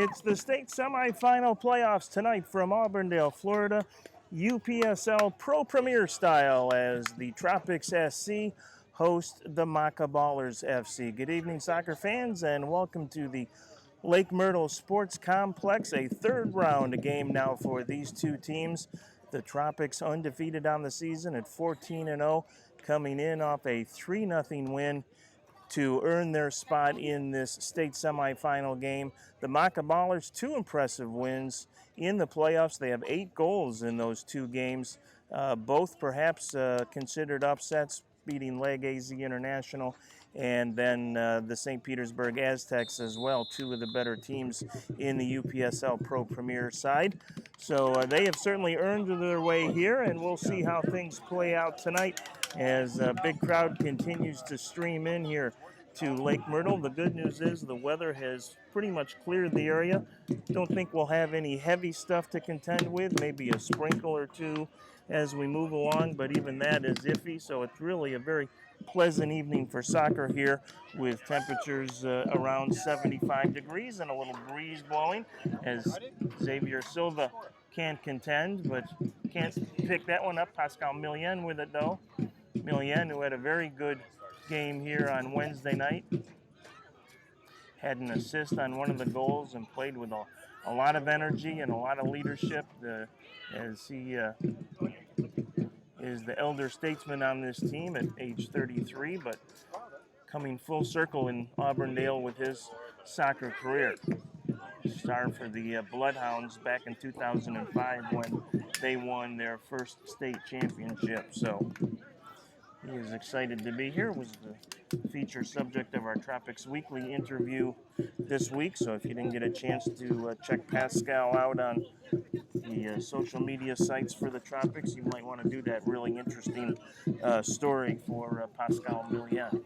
It's the state semifinal playoffs tonight from Auburndale, Florida. UPSL Pro Premier style as the Tropics SC host the Macca Ballers FC. Good evening, soccer fans, and welcome to the Lake Myrtle Sports Complex. A third round game now for these two teams. The Tropics undefeated on the season at 14-0, coming in off a 3-0 win to earn their spot in this state semifinal game. The Macca Ballers, two impressive wins in the playoffs. They have 8 goals in those 2 games, both perhaps considered upsets, beating Leg AZ International and then the St. Petersburg Aztecs as well, 2 of the better teams in the UPSL Pro Premier side. So they have certainly earned their way here, and we'll see how things play out tonight as a big crowd continues to stream in here to Lake Myrtle. The good news is the weather has pretty much cleared the area. Don't think we'll have any heavy stuff to contend with, maybe a sprinkle or 2 as we move along, but even that is iffy, so it's really a very pleasant evening for soccer here with temperatures around 75 degrees and a little breeze blowing as Xavier Silva can't contend, but can't pick that one up. Pascal Millien with it though. Millien, who had a very good game here on Wednesday night, had an assist on one of the goals and played with a lot of energy and a lot of leadership as he is the elder statesman on this team at age 33, but coming full circle in Auburndale with his soccer career. Star for the Bloodhounds back in 2005 when they won their first state championship. So he is excited to be here. Was the feature subject of our Tropics Weekly interview this week. So if you didn't get a chance to check Pascal out on the social media sites for the Tropics, you might want to do that. Really interesting story for Pascal Millien.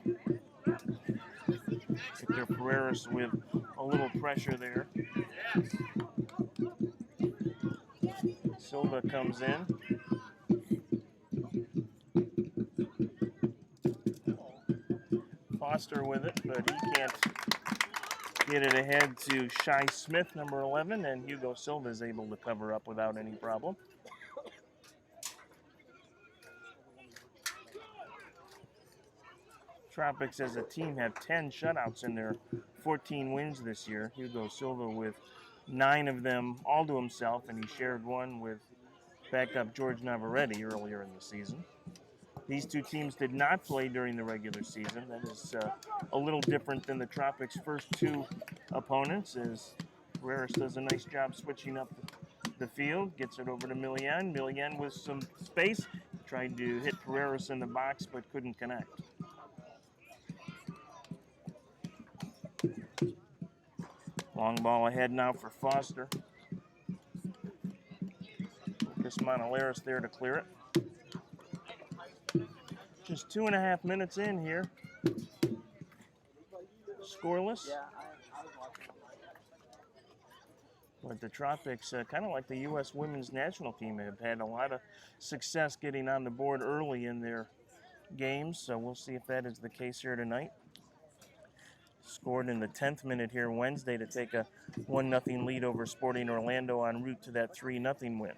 Victor Pereiras with a little pressure there. Silva comes in. Foster with it, but he can't get it ahead to Shai Smith, number 11, and Hugo Silva is able to cover up without any problem. Tropics as a team have 10 shutouts in their 14 wins this year. Hugo Silva with 9 of them all to himself, and he shared one with backup George Navarrete earlier in the season. These two teams did not play during the regular season. That is a little different than the Tropics' first 2 opponents, as Pereiras does a nice job switching up the field, gets it over to Millien. Millien with some space, tried to hit Pereiras in the box, but couldn't connect. Long ball ahead now for Foster. Lucas Montoleras there to clear it. Just 2.5 minutes in here. Scoreless. But the Tropics, kind of like the U.S. women's national team, have had a lot of success getting on the board early in their games. So we'll see if that is the case here tonight. Scored in the 10th minute here Wednesday to take a 1-0 lead over Sporting Orlando en route to that 3-0 win.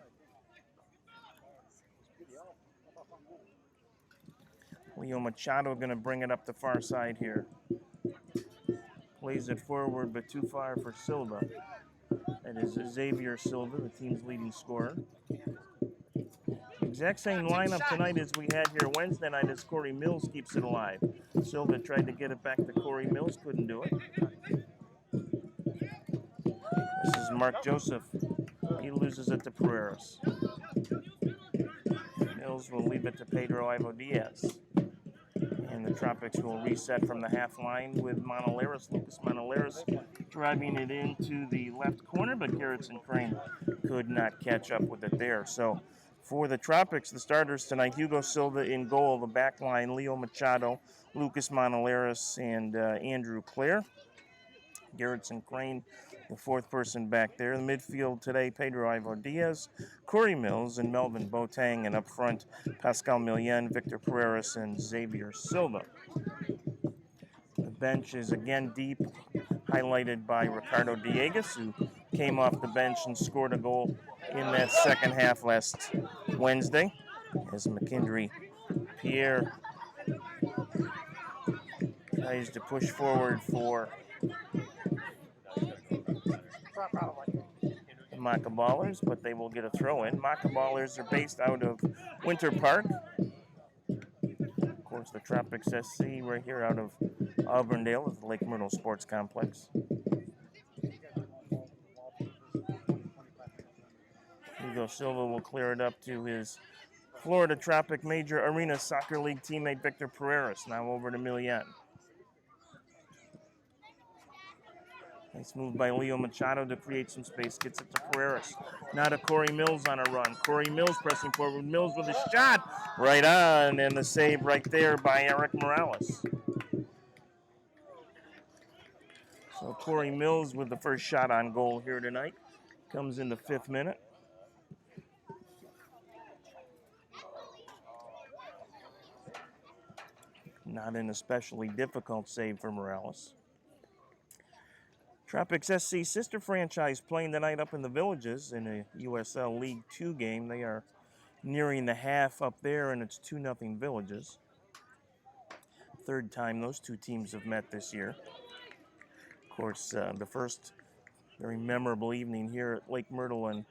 Leo Machado going to bring it up the far side here. Plays it forward, but too far for Silva. That is Xavier Silva, the team's leading scorer. Exact same lineup tonight as we had here Wednesday night as Corey Mills keeps it alive. Silva tried to get it back to Corey Mills, couldn't do it. This is Mark Joseph. He loses it to Pereiras. Mills will leave it to Pedro Ivo Diaz. And the Tropics will reset from the half line with Montoleras. Lucas Montoleras driving it into the left corner, but Gerritsen Crane could not catch up with it there. So for the Tropics, the starters tonight, Hugo Silva in goal, the back line, Leo Machado, Lucas Montoleras, and Andrew Clare. Gerritsen Crane, the 4th person back there. In the midfield today, Pedro Ivo Diaz, Corey Mills, and Melvin Boateng. And up front, Pascal Millien, Victor Pereiras, and Xavier Silva. The bench is again deep. highlighted by Ricardo Diegas, who came off the bench and scored a goal in that second half last Wednesday, as McKendry Pierre tries to push forward for the Macca Ballers, but they will get a throw in. Macca Ballers are based out of Winter Park. Of course, the Tropics SC right here out of Auburndale is the Lake Myrtle Sports Complex. Hugo Silva will clear it up to his Florida Tropic Major Arena Soccer League teammate Victor Pereiras. Now over to Milian. Nice move by Leo Machado to create some space. Gets it to Pereiras. Now to Corey Mills on a run. Corey Mills pressing forward. Mills with a shot. Right on. And the save right there by Eric Morales. So Corey Mills with the first shot on goal here tonight. Comes in the 5th minute. Not an especially difficult save for Morales. Tropics SC sister franchise playing tonight up in the Villages in a USL League 2 game. They are nearing the half up there, and it's 2-0 Villages. Third time those two teams have met this year. Of course, the first very memorable evening here at Lake Myrtle in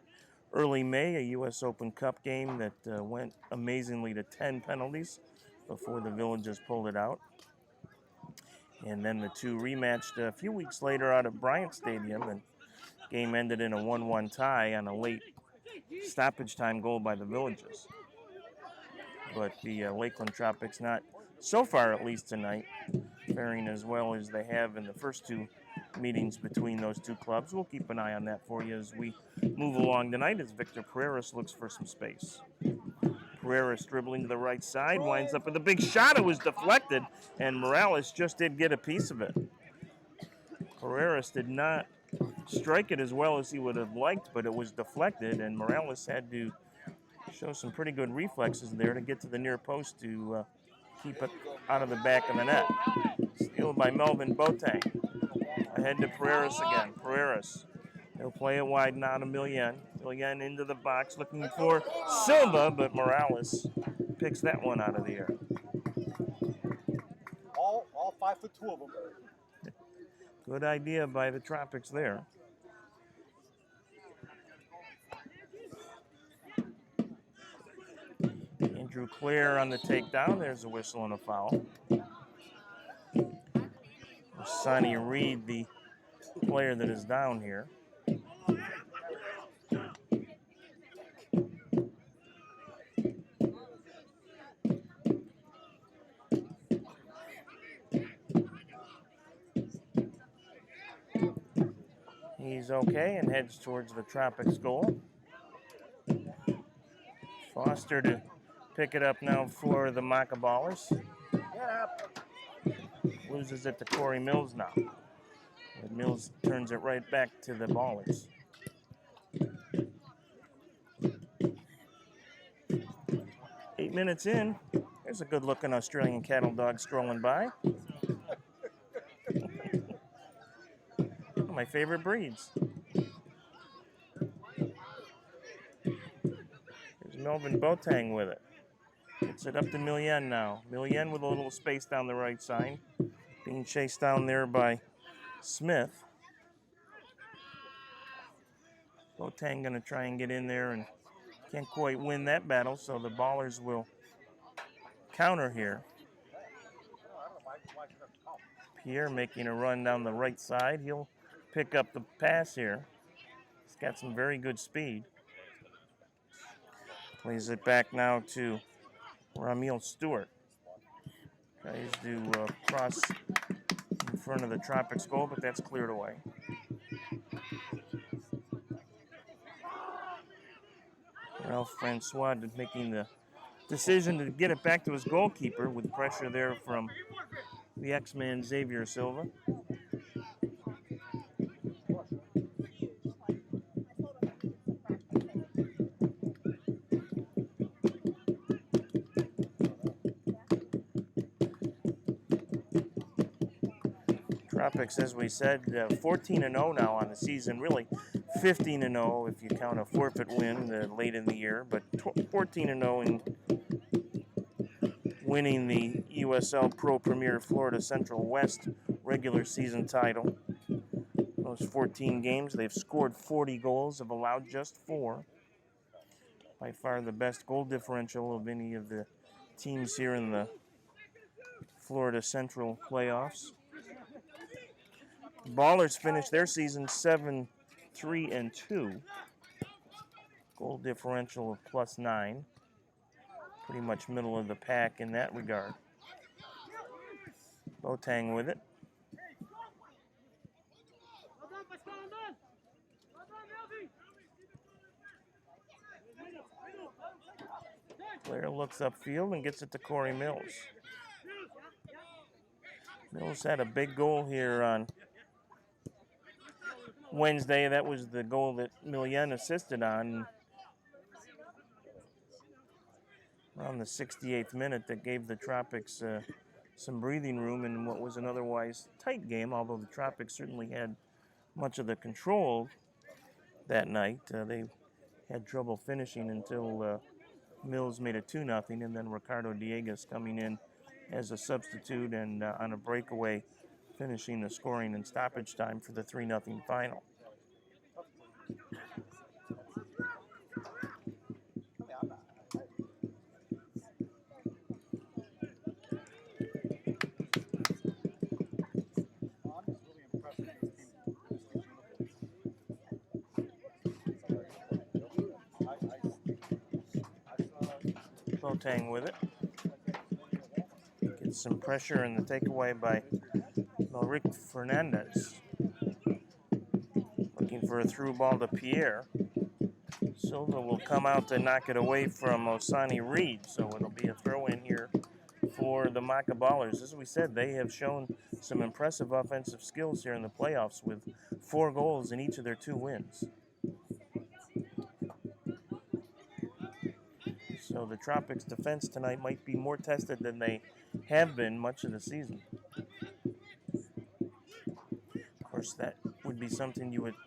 early May, a U.S. Open Cup game that went amazingly to 10 penalties before the Villages pulled it out. And then the two rematched a few weeks later out at Bryant Stadium, and game ended in a 1-1 tie on a late stoppage time goal by the Villages. But the Lakeland Tropics, not so far at least tonight, faring as well as they have in the first two meetings between those two clubs. We'll keep an eye on that for you as we move along tonight as Victor Pereiras looks for some space. Pereiras dribbling to the right side, winds up with a big shot. It was deflected, and Morales just did get a piece of it. Pereiras did not strike it as well as he would have liked, but it was deflected, and Morales had to show some pretty good reflexes there to get to the near post to keep it out of the back of the net. Stealed by Melvin Boateng. Ahead to Pereiras again. Pereiras. He'll play it wide now to Milian. Milian into the box looking for Silva, but Morales picks that one out of the air. All 5'2" of them. Good idea by the Tropics there. Andrew Clare on the takedown. There's a whistle and a foul. Sonny Reed, the player that is down here. He's okay and heads towards the Tropics goal. Foster to pick it up now for the Macca Ballers. Loses it to Corey Mills now. And Mills turns it right back to the Ballers. Eight minutes in. There's a good-looking Australian cattle dog strolling by. One of my favorite breeds. There's Melvin Boateng with it. Gets it up to Milian now. Milian with a little space down the right side. Being chased down there by Smith. Boateng going to try and get in there and can't quite win that battle, so the Ballers will counter here. Pierre making a run down the right side. He'll pick up the pass here. He's got some very good speed. Plays it back now to Ramil Stewart. Tries to cross in front of the Tropics goal, but that's cleared away. Ralph Francois making the decision to get it back to his goalkeeper with pressure there from the X-Man Xavier Silva. Tropics, as we said, 14-0 now on the season. Really, 15-0 if you count a forfeit win late in the year, but 14-0 in winning the USL Pro Premier Florida Central West regular season title. Those 14 games, they've scored 40 goals, have allowed just 4. By far the best goal differential of any of the teams here in the Florida Central playoffs. Ballers finished their season 7-3-2. Goal differential of +9. Pretty much middle of the pack in that regard. Boateng with it. Player looks upfield and gets it to Corey Mills. Mills had a big goal here on Wednesday. That was the goal that Myrtle assisted on around the 68th minute that gave the Tropics some breathing room in what was an otherwise tight game, although the Tropics certainly had much of the control that night. They had trouble finishing until Mills made it 2-0, and then Ricardo Diegas coming in as a substitute and on a breakaway, finishing the scoring in stoppage time for the 3-0 final. Boateng with it. Gets some pressure in the takeaway by Melrick Fernandez. Looking for a through ball to Pierre. Silva will come out to knock it away from Osani Reed, so it'll be a throw in here for the Macca Ballers. As we said, they have shown some impressive offensive skills here in the playoffs with 4 goals in each of their 2 wins. So the Tropics defense tonight might be more tested than they have been much of the season. Of course, that would be something you would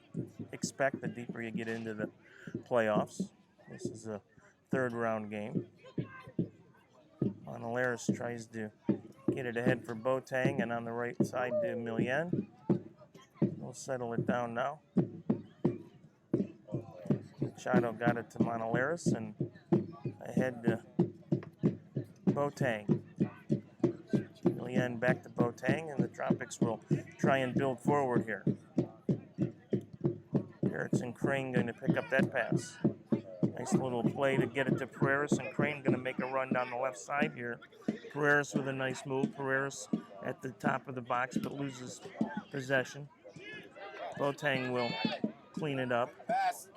expect the deeper you get into the playoffs. This is a 3rd round game. Manolares tries to get it ahead for Boateng, and on the right side to Milian. We'll settle it down now. Machado got it to Manolares and ahead to Boateng. Milian back to Boateng, and the Tropics will try and build forward here. Barretts and Crane going to pick up that pass. Nice little play to get it to Pereira, and Crane going to make a run down the left side here. Pereira with a nice move. Pereira at the top of the box but loses possession. Boateng will clean it up.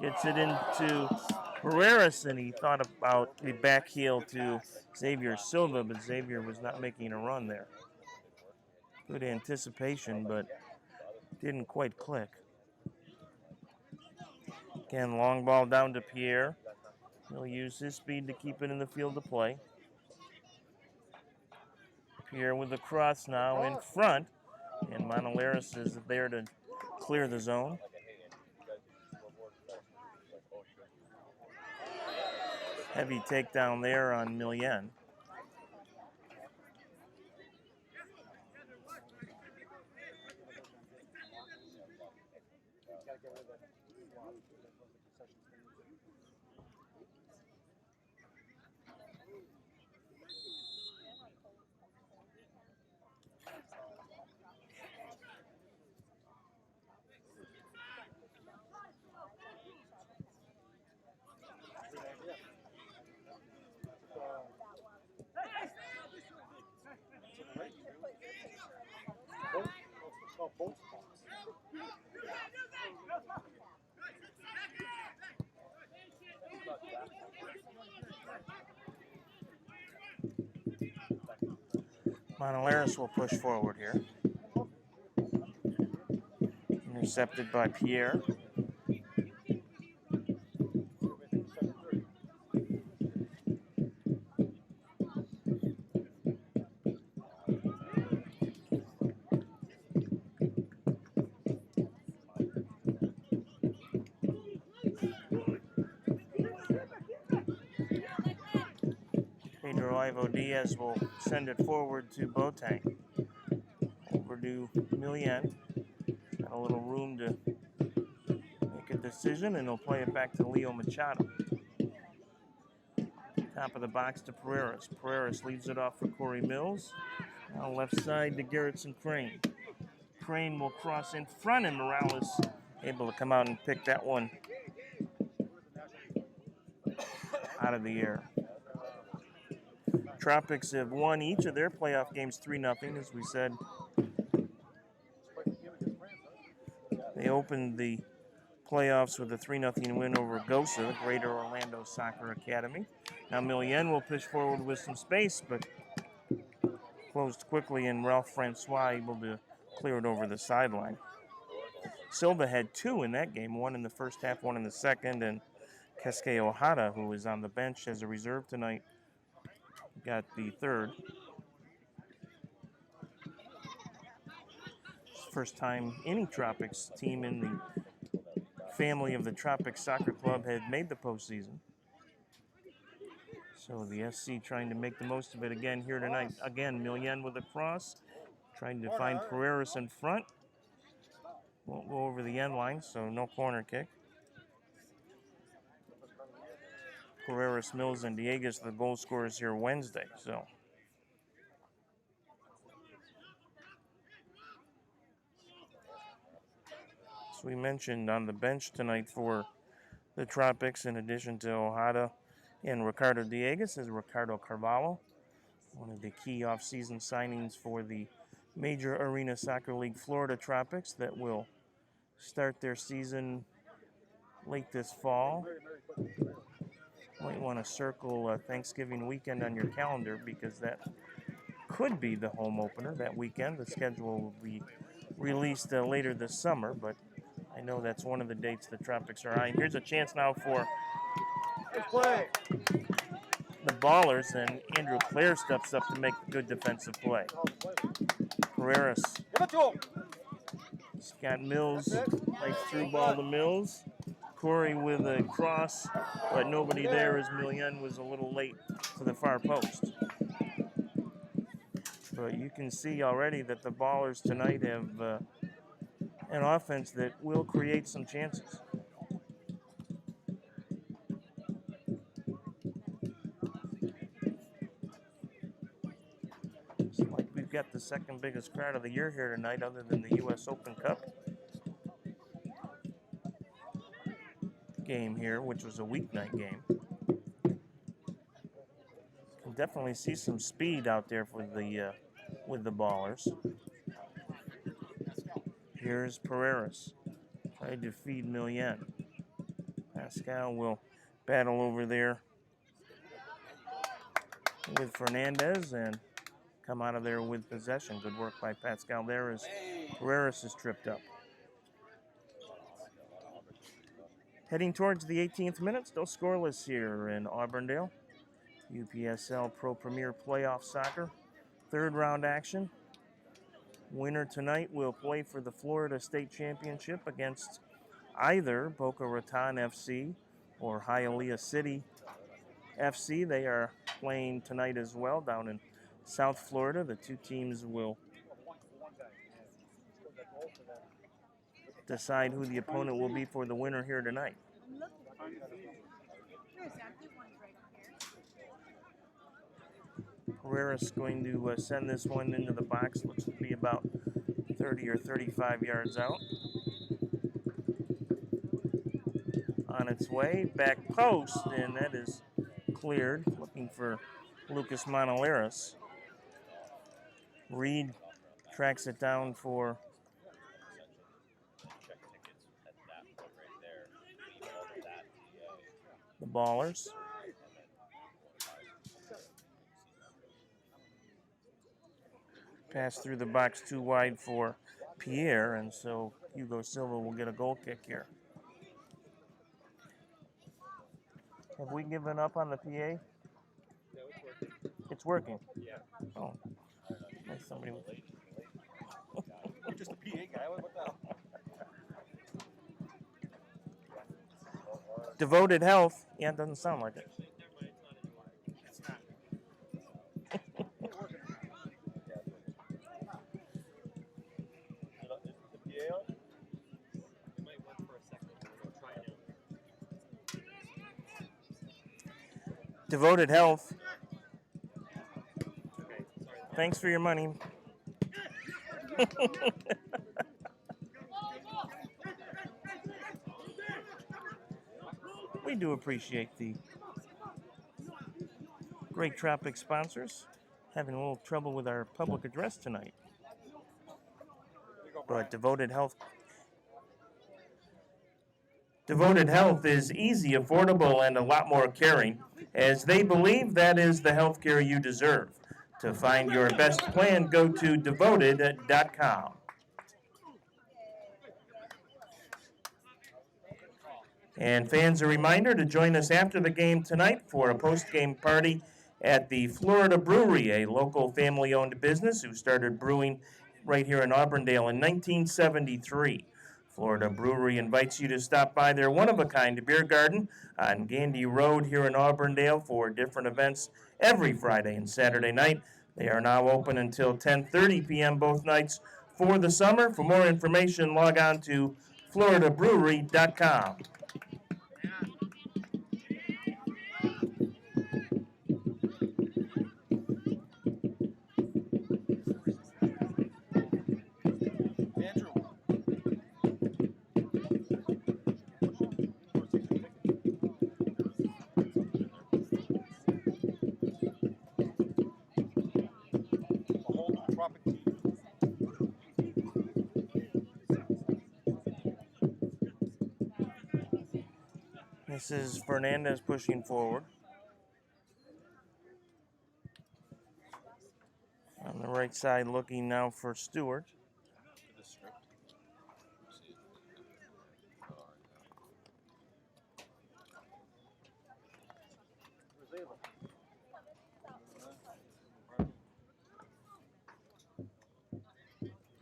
Gets it into Pereira, and he thought about the back heel to Xavier Silva, but Xavier was not making a run there. Good anticipation, but didn't quite click. Again, long ball down to Pierre. He'll use his speed to keep it in the field of play. Pierre with the cross now in front, and Manolares is there to clear the zone. Heavy takedown there on Milian. Manolares will push forward here. Intercepted by Pierre. Pedro Ivo Diaz will send it forward to Boateng. Over to Milian. Got a little room to make a decision, and he'll play it back to Leo Machado. Top of the box to Pereiras. Pereiras leaves it off for Corey Mills. Now left side to Gerritsen Crane. Crane will cross in front, and Morales able to come out and pick that one out of the air. Tropics have won each of their playoff games 3-0, as we said. They opened the playoffs with a 3-0 win over Gosa, the Greater Orlando Soccer Academy. Now Milian will push forward with some space, but closed quickly, and Ralph Francois able to clear it over the sideline. Silva had 2 in that game, 1 in the first half, 1 in the second, and Keisuke Ohata, who is on the bench as a reserve tonight, got the 3rd. First time any Tropics team in the family of the Tropics Soccer Club had made the postseason. So the SC trying to make the most of it again here tonight. Again, Milian with a cross, trying to find Pereiras in front. Won't go over the end line, so no corner kick. Pereiras, Mills, and Dieguez, the goal scorers here Wednesday. So as we mentioned, on the bench tonight for the Tropics, in addition to Ohata and Ricardo Dieguez, is Ricardo Carvalho, one of the key off-season signings for the Major Arena Soccer League Florida Tropics that will start their season late this fall. Might want to circle Thanksgiving weekend on your calendar, because that could be the home opener that weekend. The schedule will be released later this summer, but I know that's one of the dates the Tropics are eyeing. Here's a chance now for the Ballers, and Andrew Clare steps up to make a good defensive play. Pereiras. Scott Mills, nice through ball to Mills. Corey with a cross, but nobody there as Milian was a little late to the far post. But you can see already that the Ballers tonight have an offense that will create some chances. It's like we've got the second biggest crowd of the year here tonight, other than the U.S. Open Cup game here, which was a weeknight game. Can definitely see some speed out there for the with the Ballers. Here's Pereiras, trying to feed Milian. Pascal will battle over there with Fernandez and come out of there with possession. Good work by Pascal there as Pereiras is tripped up. Heading towards the 18th minute, still scoreless here in Auburndale. UPSL Pro Premier Playoff Soccer, 3rd round action. Winner tonight will play for the Florida State Championship against either Boca Raton FC or Hialeah City FC. They are playing tonight as well down in South Florida. The two teams will decide who the opponent will be for the winner here tonight. Pereiras going to send this one into the box. Looks to be about 30 or 35 yards out. On its way, back post, and that is cleared. Looking for Lucas Monaleras. Reed tracks it down for the Ballers. Pass through the box too wide for Pierre, and so Hugo Silva will get a goal kick here. Have we given up on the PA? Yeah, it's working. Yeah. Oh, nice. Somebody with You're just a PA guy. What the hell? Devoted Health. Yeah, it doesn't sound like it. Devoted Health. Thanks for your money. We do appreciate the great Tropics sponsors. Having a little trouble with our public address tonight. But Devoted Health is easy, affordable, and a lot more caring, as they believe that is the health care you deserve. To find your best plan, go to devoted.com. And fans, a reminder to join us after the game tonight for a post-game party at the Florida Brewery, a local family-owned business who started brewing right here in Auburndale in 1973. Florida Brewery invites you to stop by their one-of-a-kind beer garden on Gandy Road here in Auburndale for different events every Friday and Saturday night. They are now open until 10:30 p.m. both nights for the summer. For more information, log on to floridabrewery.com. This is Fernandez pushing forward. On the right side, looking now for Stewart.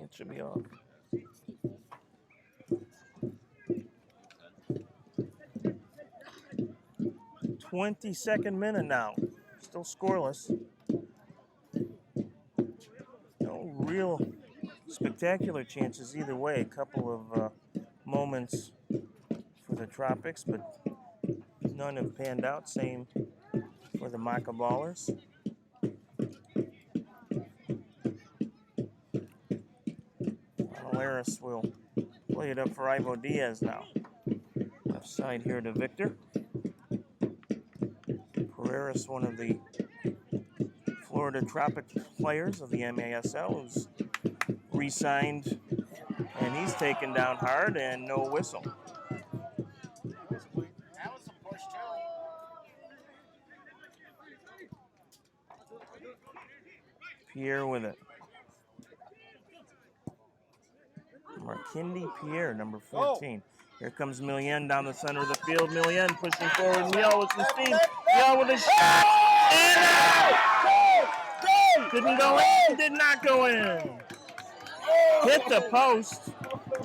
It should be off. 22nd minute now. Still scoreless. No real spectacular chances either way. A couple of moments for the Tropics, but none have panned out. Same for the Macca Ballers. Alaris will play it up for Ivo Diaz now. Left side here to Victor. Pereira's one of the Florida Tropic players of the MASL who's re-signed, and he's taken down hard and no whistle. Pierre with it. Markindi Pierre, number 14. Here comes Millian down the center of the field. Millian pushing forward. Miel with some steam. Miel with a shot. And out! Didn't go in. Did not go in. Hit the post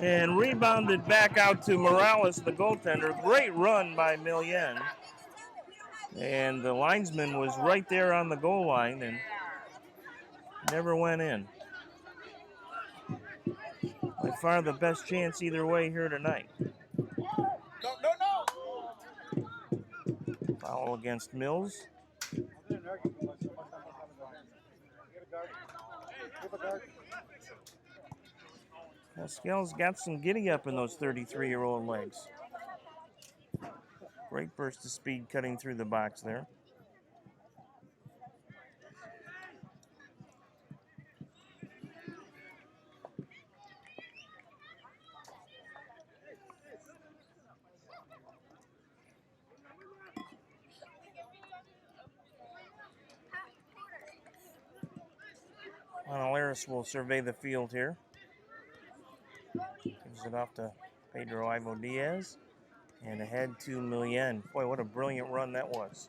and rebounded back out to Morales, the goaltender. Great run by Millian. And the linesman was right there on the goal line and never went in. By far the best chance either way here tonight. Foul against Mills. Pascal's got some giddy up in those 33-year-old legs. Great burst of speed cutting through the box there. Alaris will survey the field here. Gives it off to Pedro Ivo Diaz. And ahead to Millian. Boy, what a brilliant run that was.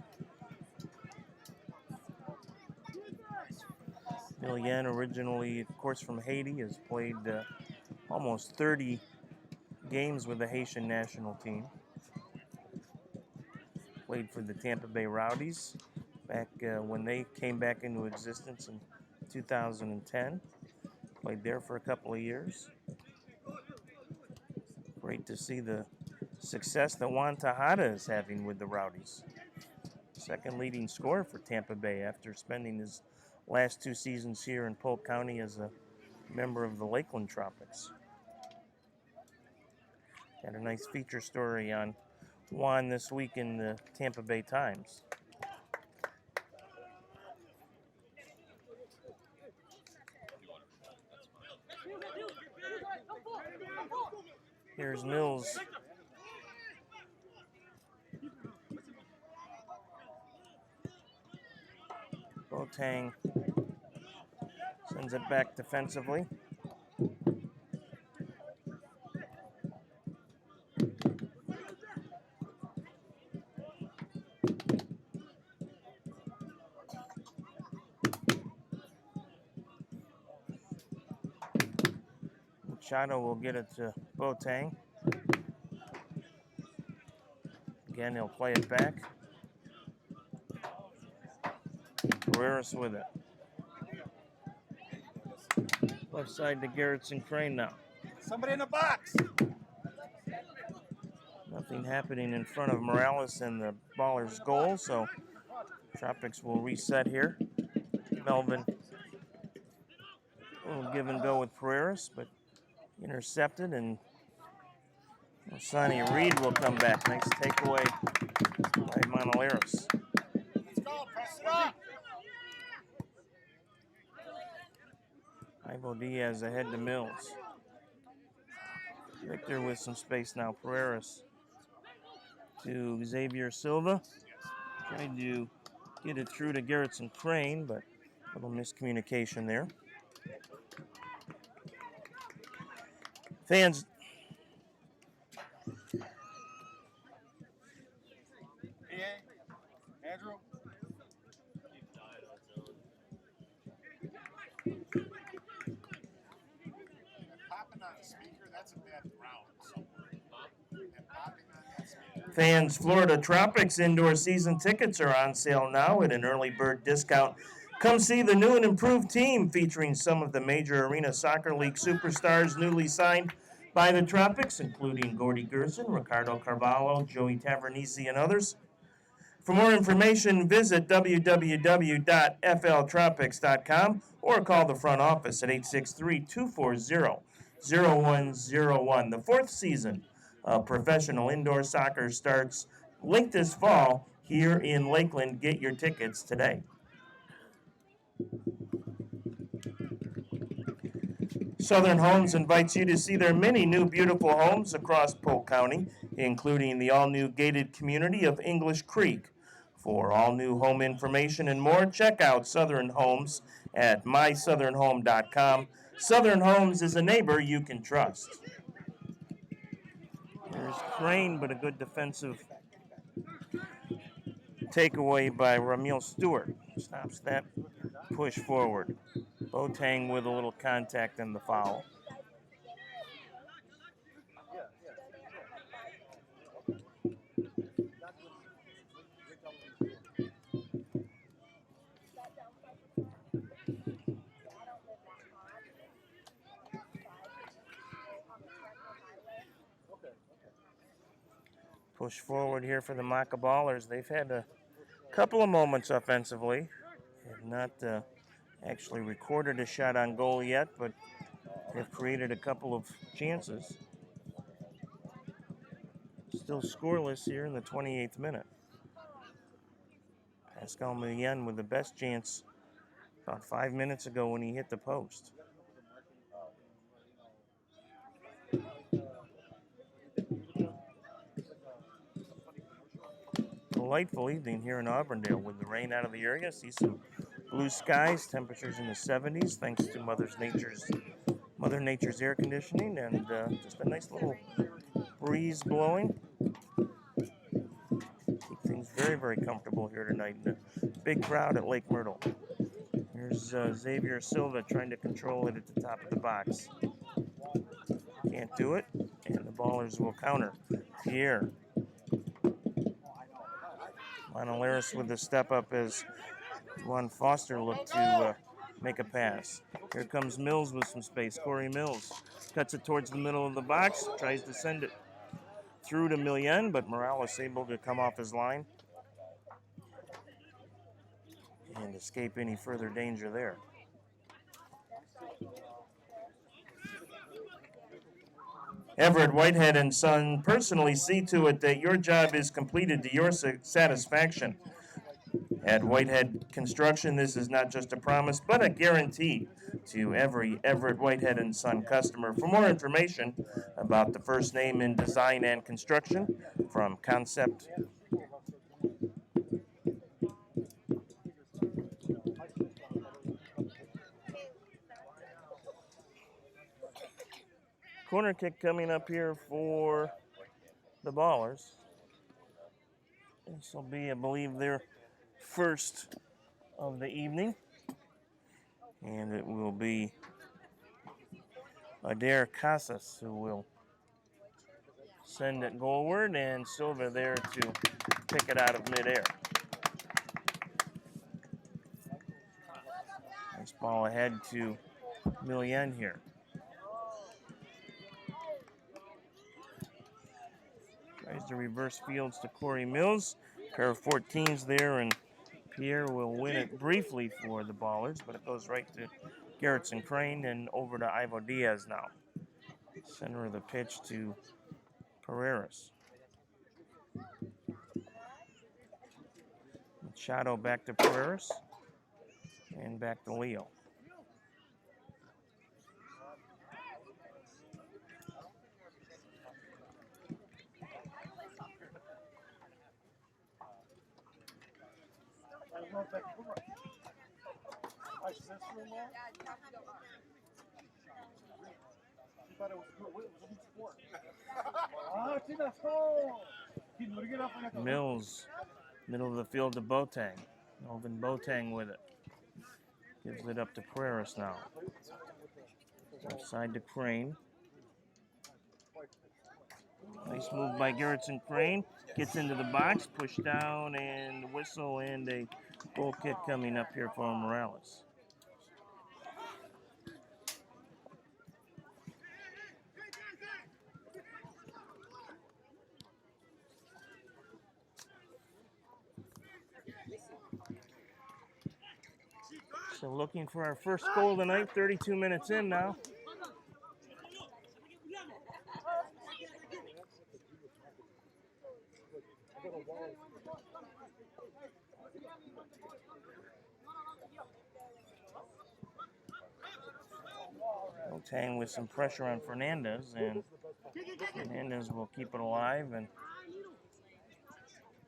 Millian, originally, of course, from Haiti, has played almost 30 games with the Haitian national team. Played for the Tampa Bay Rowdies back when they came back into existence in 2010. Played there for a couple of years. Great to see the success that Juan Tejada is having with the Rowdies. second leading scorer for Tampa Bay after spending his last 2 seasons here in Polk County as a member of the Lakeland Tropics. Got a nice feature story on Juan this week in the Tampa Bay Times. Here's Mills. Boateng sends it back defensively. Machado will get it to Boateng. Again, he'll play it back. Barreras with it. Left side to Gerritsen Crane now. Somebody in the box. Nothing happening in front of Morales and the Ballers' goal, so Tropics will reset here. Melvin will give and go with Barreras, but intercepted, and Sonny Reed will come back. Nice takeaway by Manoleros. Let's go, press it up. Ivo Diaz ahead to Mills. Victor with some space now. Barreras to Xavier Silva. Tried to get it through to Gerritsen Crane, but a little miscommunication there. Fans. Andrew. Popping on a speaker, that's a bad round. Fans, Florida Tropics indoor season tickets are on sale now at an early bird discount. Come see the new and improved team featuring some of the major Arena Soccer League superstars newly signed by the Tropics, including Gordy Gerson, Ricardo Carvalho, Joey Tavernisi, and others. For more information, visit www.fltropics.com or call the front office at 863-240-0101. The 4th season of professional indoor soccer starts late this fall here in Lakeland. Get your tickets today. Southern Homes invites you to see their many new beautiful homes across Polk County, including the all-new gated community of English Creek. For all new home information and more, check out Southern Homes at mysouthernhome.com. Southern Homes is a neighbor you can trust. There's Crane, but a good defensive takeaway by Ramil Stewart. Stops that push forward. Boateng with a little contact in the foul. Push forward here for the Macca Ballers. They've had a couple of moments offensively. Have not actually recorded a shot on goal yet, but have created a couple of chances. Still scoreless here in the 28th minute. Pascal Millien with the best chance about 5 minutes ago when he hit the post. Delightful evening here in Auburndale with the rain out of the area. See some blue skies, temperatures in the 70s thanks to Mother Nature's air conditioning, and just a nice little breeze blowing. Keep things very, very comfortable here tonight. And a big crowd at Lake Myrtle. Here's Xavier Silva trying to control it at the top of the box. Can't do it, and the Ballers will counter. Pierre. Manoleros with the step up as Juan Foster looked to make a pass. Here comes Mills with some space. Corey Mills cuts it towards the middle of the box, tries to send it through to Millien, but Morales able to come off his line. and escape any further danger there. Everett Whitehead and Son personally see to it that your job is completed to your satisfaction. At Whitehead Construction, this is not just a promise, but a guarantee to every Everett Whitehead and Son customer. For more information about the first name in design and construction, from concept corner kick coming up here for the Ballers. This will be, I believe, their first of the evening. And it will be Adair Casas who will send it goalward, and Silva there to pick it out of midair. Nice ball ahead to Millian here. Tries to reverse fields to Corey Mills. Pair of 14s there, and Pierre will win it briefly for the Ballers, but it goes right to Gerritsen Crane and over to Ivo Diaz now. Center of the pitch to Pereiras. Machado back to Pereiras and back to Leo. Mills, middle of the field to Boateng. Melvin Boateng with it. Gives it up to Pereiras now. Side to Crane. Nice move by Gerritsen Crane. Gets into the box, pushed down, and whistle, and a goal kick coming up here for Morales. So looking for our first goal tonight, 32 minutes in now. Boateng with some pressure on Fernandez, and Fernandez will keep it alive and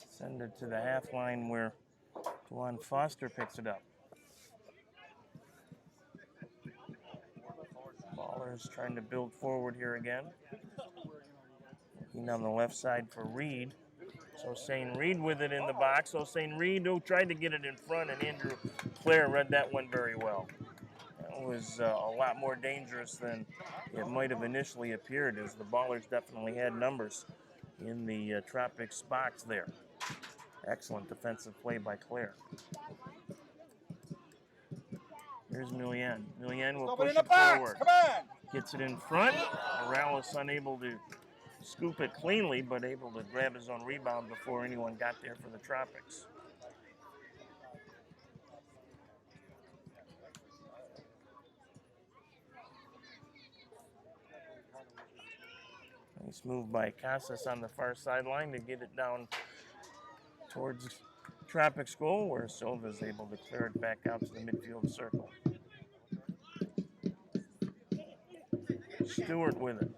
send it to the half line where Juan Foster picks it up. Ballers trying to build forward here again. Looking on the left side for Reed. So St. Reed with it in the box. So St. Reed who tried to get it in front, and Andrew Clare read that one very well. That was a lot more dangerous than it might have initially appeared, as the Ballers definitely had numbers in the Tropics box there. Excellent defensive play by Clare. Here's Millian. Millian will push it forward. Gets it in front. Morales unable to scoop it cleanly, but able to grab his own rebound before anyone got there for the Tropics. Nice move by Casas on the far sideline to get it down towards Tropics goal, where Silva is able to clear it back out to the midfield circle. Stewart with it.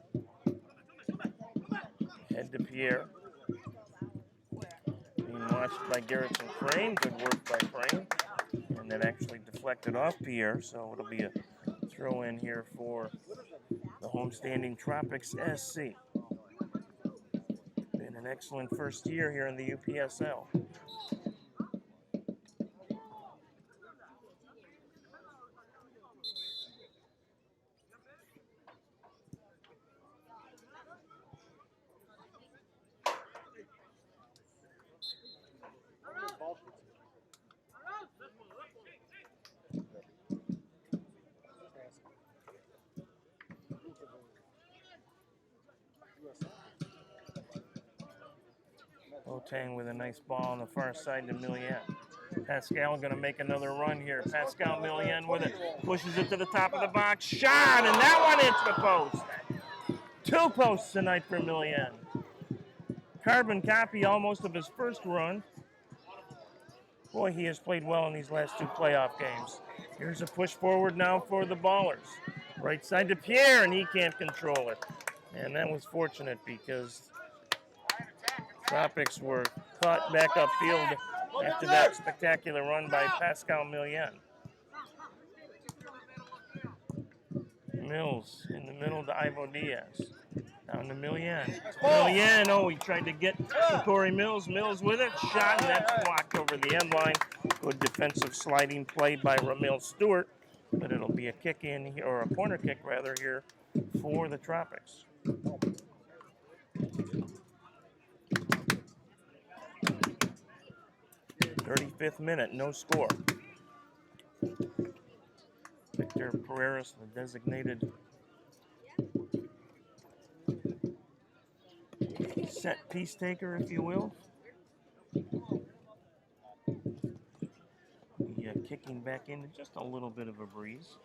Head to Pierre. Being watched by Gerritsen Crane. Good work by Crane. And that actually deflected off Pierre, so it'll be a throw in here for the homestanding Tropics SC. Been an excellent first year here in the UPSL. Tang with a nice ball on the far side to Millian. Pascal going to make another run here. Pascal Millian with it. Pushes it to the top of the box. Shot, and that one hits the post. 2 posts tonight for Millian. Carbon copy almost of his first run. Boy, he has played well in these last 2 playoff games. Here's a push forward now for the Ballers. Right side to Pierre, and he can't control it. And that was fortunate because Tropics were caught back upfield after that spectacular run by Pascal Millian. Mills in the middle to Ivo Diaz. Down to Millian. Millian, oh, he tried to get to Corey Mills. Mills with it. Shot, and that's blocked over the end line. Good defensive sliding play by Ramil Stewart. But it'll be a kick in here, or a corner kick rather, here for the Tropics. 35th minute, no score. Victor Pereiras, the designated set piece taker, if you will. Yeah, kicking back into just a little bit of a breeze.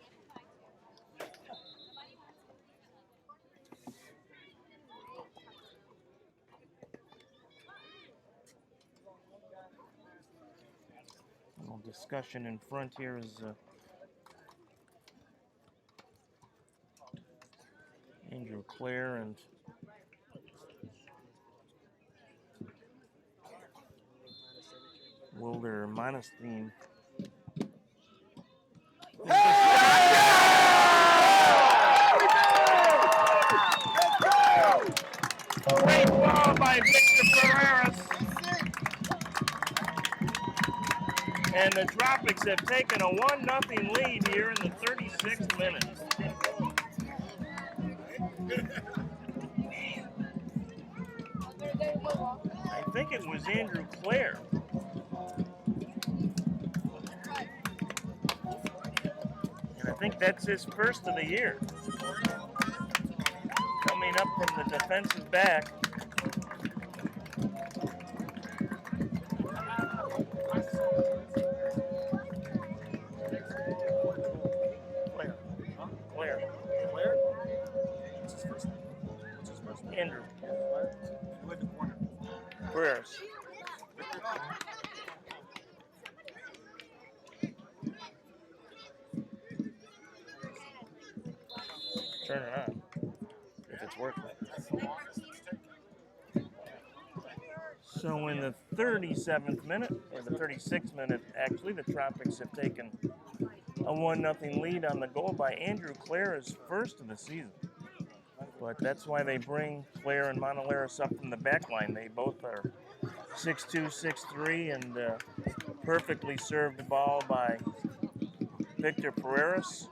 A little discussion in front here is Andrew Clare and Wilder Monestein. Great ball by Victor Pereiras. And the Tropics have taken a 1-0 lead here in the 36th minute. I think it was Andrew Clare. And I think that's his first of the year. Coming up from the defensive back. Andrew. Pereiras. Turn it on, if it's working. So in the 37th minute, or the 36th minute, actually, the Tropics have taken a 1-0 lead on the goal by Andrew Clare, his first of the season. But that's why they bring Clare and Monolaris up from the back line. They both are 6'2", 6'3", and perfectly served ball by Victor Pereiras.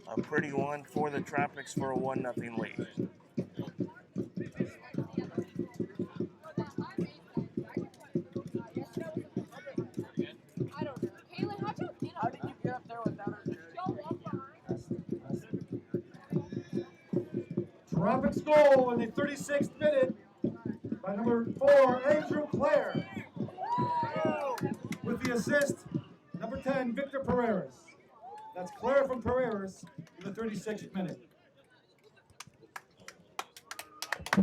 A pretty one for the Tropics for a 1-0 lead. Tropics goal in the 36th minute by number 4, Andrew Clare. With the assist, number 10, Victor Pereiras. That's Clare from Pereiras in the 36th minute. I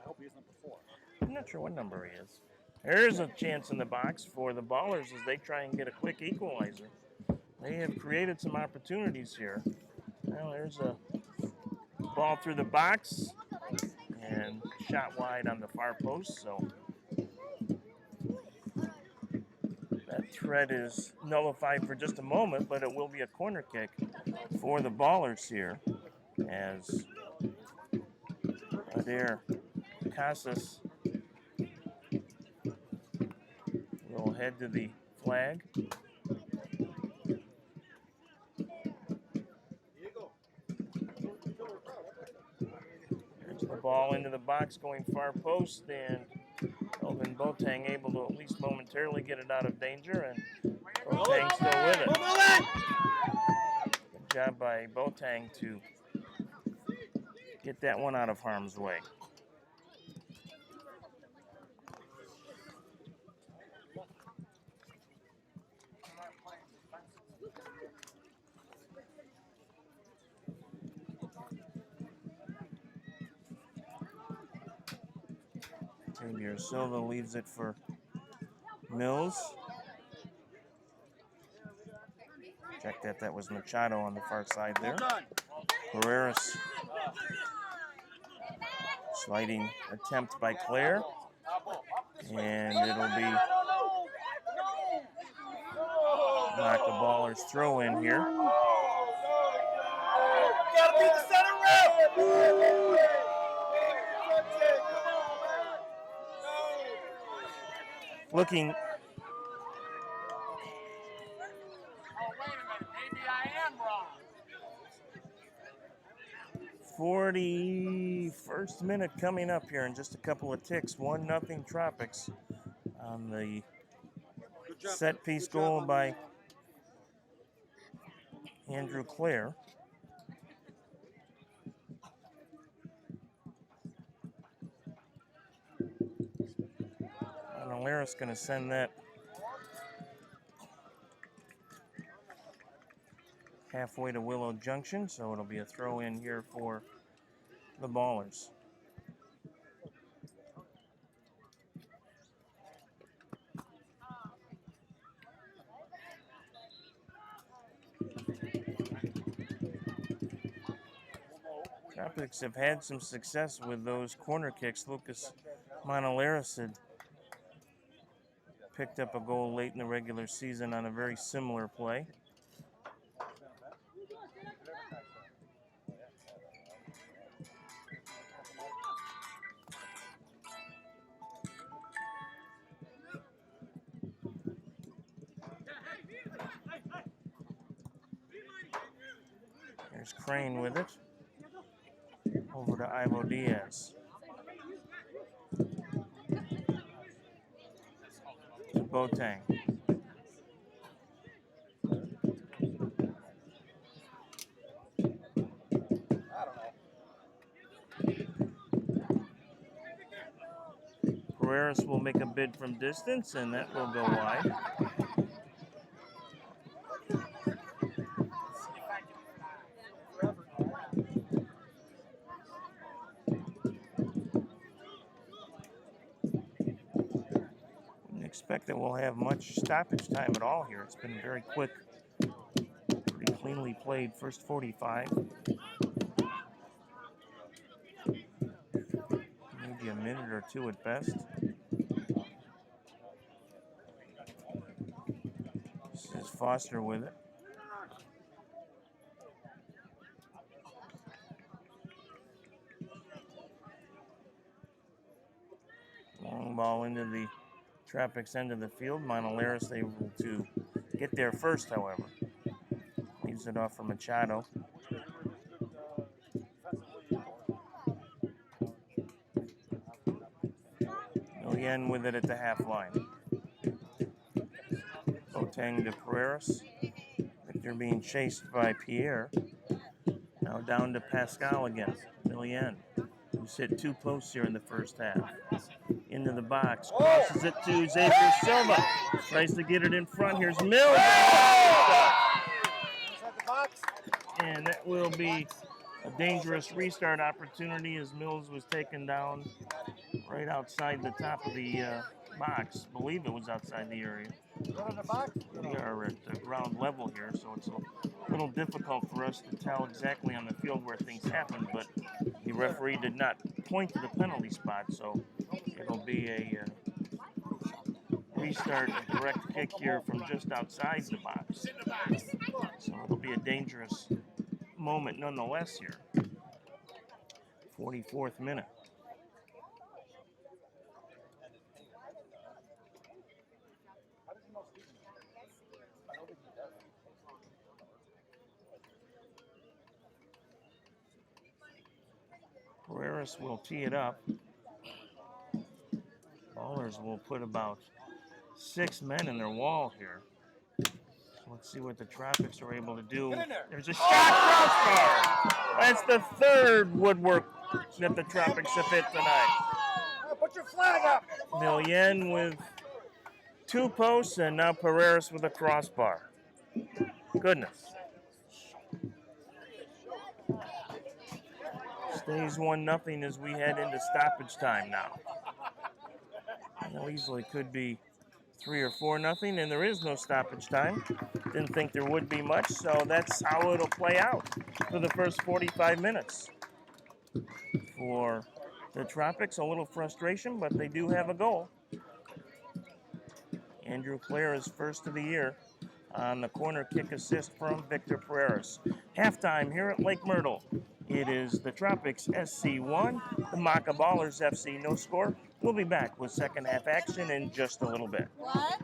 hope he's number 4. I'm not sure what number he is. There's a chance in the box for the Ballers as they try and get a quick equalizer. They have created some opportunities here. Well, there's a ball through the box and shot wide on the far post, so that threat is nullified for just a moment, but it will be a corner kick for the Ballers here as Adair Casas will head to the flag. There's the ball into the the box going far post, and Elvin Boateng able to at least momentarily get it out of danger, and Boateng still with it. Good job by Boateng to get that one out of harm's way. Xavier Silva leaves it for Mills. Check that. That was Machado on the far side there. Pereiras. Sliding attempt by Claire. And it'll be Macca Ballers throw in here. Gotta be the center rep! Looking. Oh, wait a minute. Maybe I am wrong. 41st minute coming up here in just a couple of ticks. 1-0 Tropics on the set piece goal by Andrew Clare. Alera's going to send that halfway to Willow Junction, so it'll be a throw in here for the Ballers. Tropics have had some success with those corner kicks. Lucas Manolares had picked up a goal late in the regular season on a very similar play. There's Crane with it. Over to Ivo Diaz. To Boateng. Pereiras will make a bid from distance, and that will go wide. Expect that we'll have much stoppage time at all here. It's been very quick, pretty cleanly played first 45. Maybe a minute or two at best. This is Foster with it. Long ball into the Tropics end of the field. Manolares able to get there first, however. Leaves it off for Machado. Millian with it at the half line. Boateng to Pereiras. Victor being chased by Pierre. Now down to Pascal again. Millian, who's hit 2 posts here in the first half. Into the box, crosses it to Xavier Silva. Tries to get it in front. Here's Mills. And that will be a dangerous restart opportunity as Mills was taken down right outside the top of the box. I believe it was outside the area. We are at the ground level here, so it's a little difficult for us to tell exactly on the field where things happened, but the referee did not point to the penalty spot, so it'll be a restart, a direct kick here from just outside the box. So it'll be a dangerous moment nonetheless here. 44th minute. Pereiras will tee it up. Ballers will put about 6 men in their wall here. So let's see what the Tropics are able to do. There's a shot crossbar. That's the third woodwork that the Tropics have hit tonight. Put your flag up. Millian with 2 posts, and now Pereiras with a crossbar. Goodness. Stays 1-0 as we head into stoppage time now. Well, easily could be 3 or 4-0, and there is no stoppage time. Didn't think there would be much, so that's how it'll play out for the first 45 minutes. For the Tropics, a little frustration, but they do have a goal. Andrew Clare is first of the year on the corner kick assist from Victor Pereiras. Halftime here at Lake Myrtle. It is the Tropics SC 1, the Macca Ballers FC no score. We'll be back with second half action in just a little bit. What?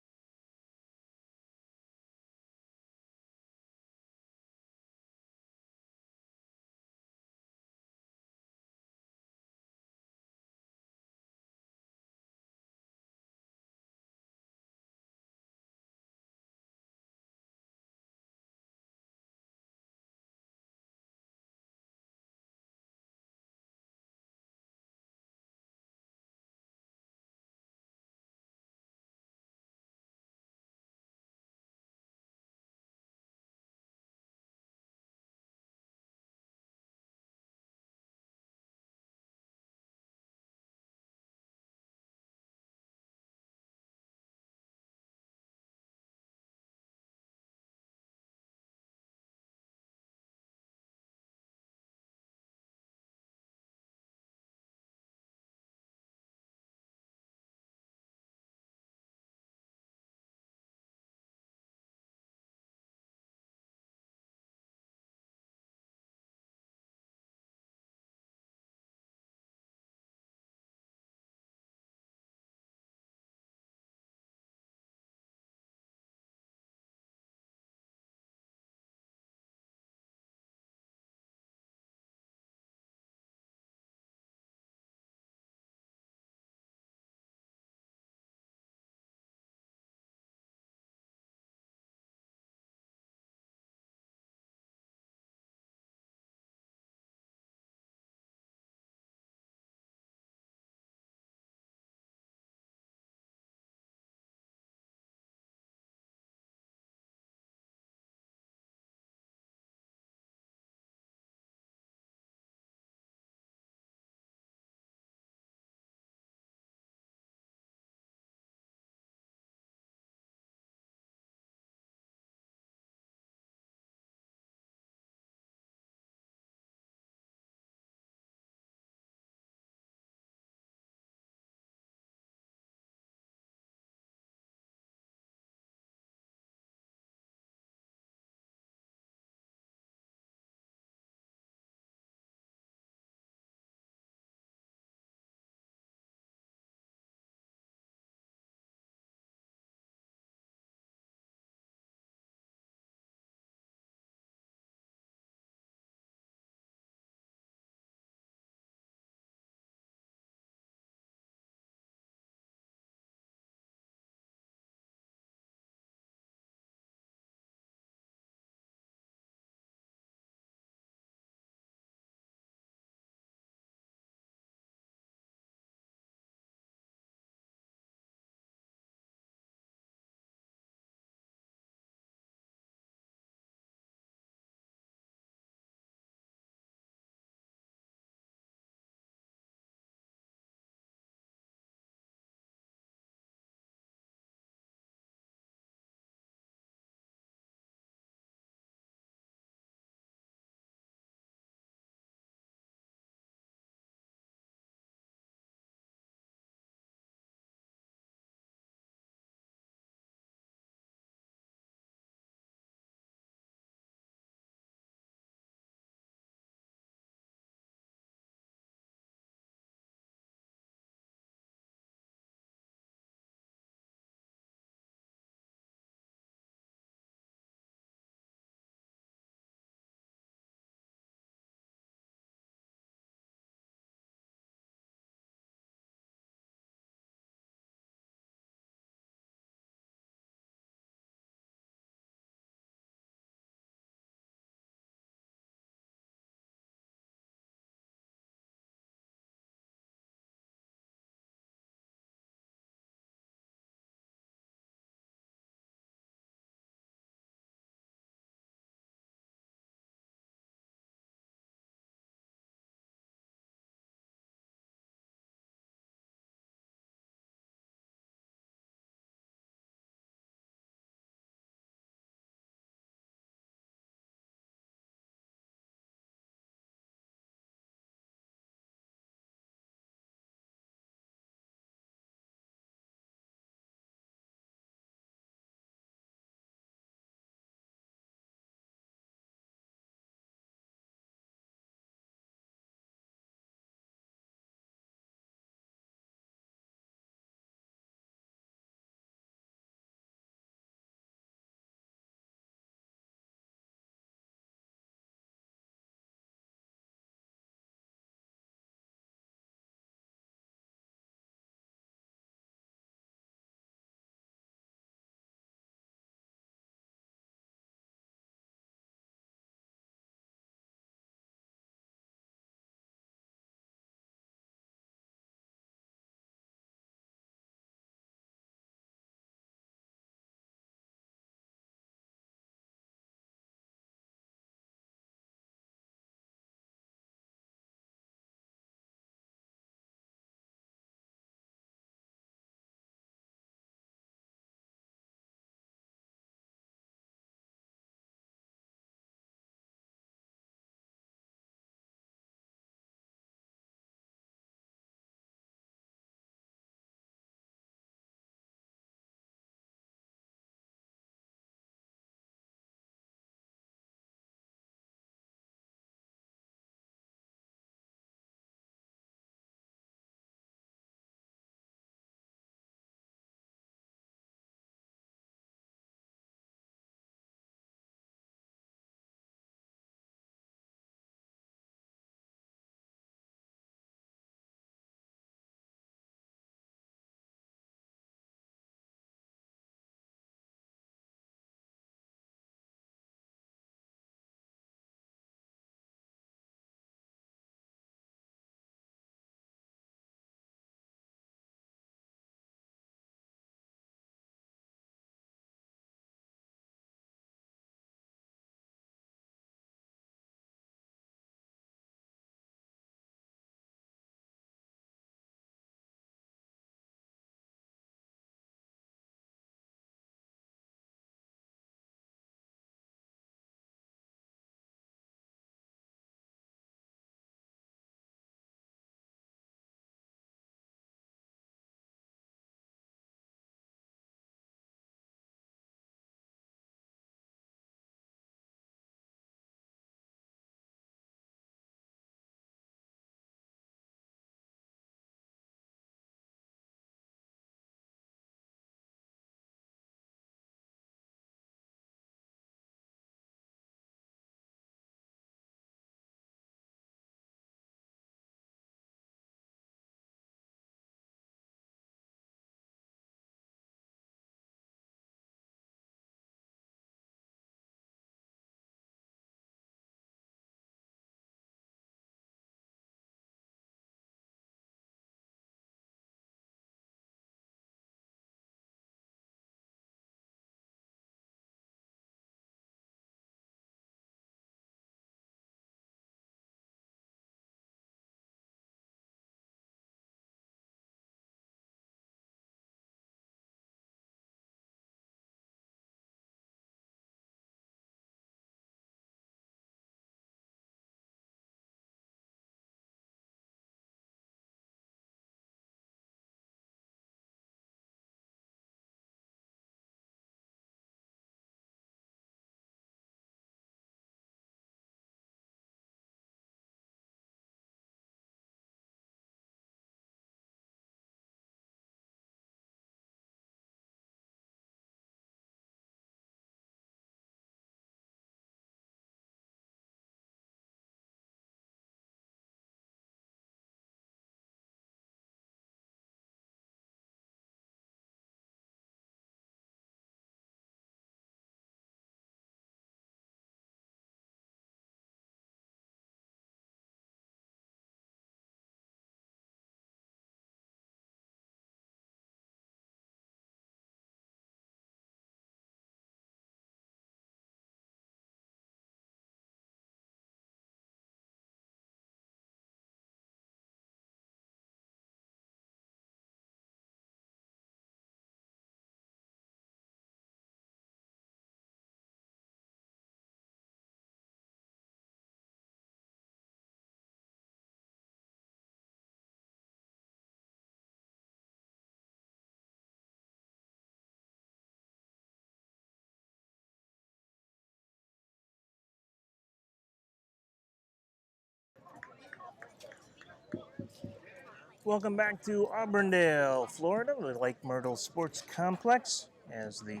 Welcome back to Auburndale, Florida, the Lake Myrtle Sports Complex, as the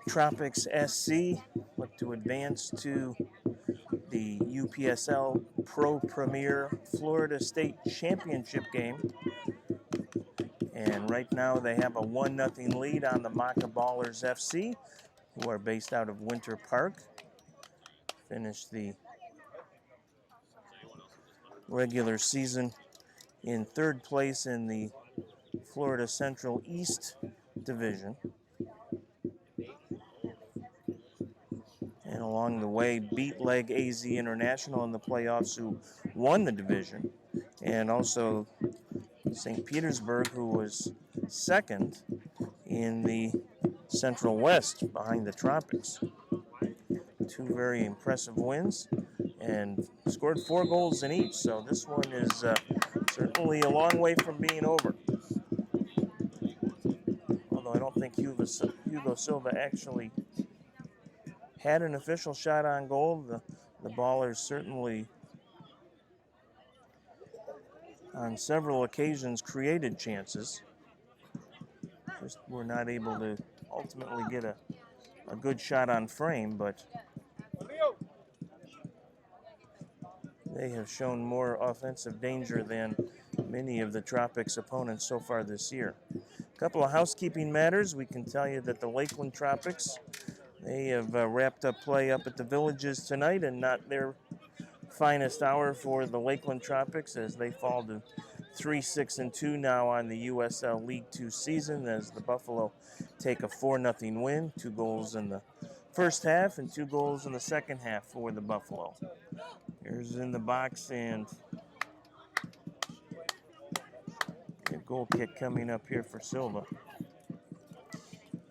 Tropics SC look to advance to the UPSL Pro Premier Florida State Championship game. And right now they have a 1-0 lead on the Macca Ballers FC, who are based out of Winter Park. Finished the regular season in third place in the Florida Central East Division. And along the way, beat Leg AZ International in the playoffs, who won the division. And also St. Petersburg, who was second in the Central West behind the Tropics. Two very impressive wins and scored 4 goals in each. So this one is certainly a long way from being over. Although I don't think Hugo Silva actually had an official shot on goal. The Ballers certainly on several occasions created chances. Just were not able to ultimately get a good shot on frame, but they have shown more offensive danger than many of the Tropics opponents so far this year. A couple of housekeeping matters. We can tell you that the Lakeland Tropics, they have wrapped up play up at the Villages tonight, and not their finest hour for the Lakeland Tropics, as they fall to 3-6-2 now on the USL League 2 season, as the Buffalo take a 4-0 win, 2 goals in the first half and 2 goals in the second half for the Buffalo. Here's in the box, and a goal kick coming up here for Silva.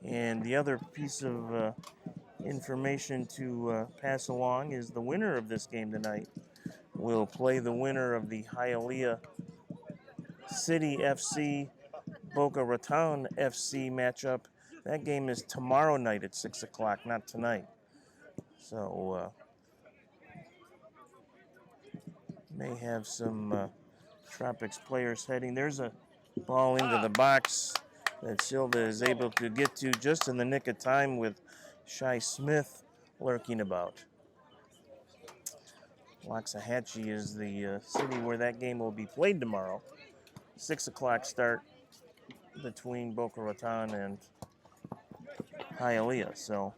And the other piece of information to pass along is the winner of this game tonight will play the winner of the Hialeah City FC Boca Raton FC matchup. That game is tomorrow night at 6 o'clock, not tonight. So may have some Tropics players heading. There's a ball into the box that Silva is able to get to just in the nick of time, with Shai Smith lurking about. Waxahachie is the city where that game will be played tomorrow. 6 o'clock start between Boca Raton and Hialeah. So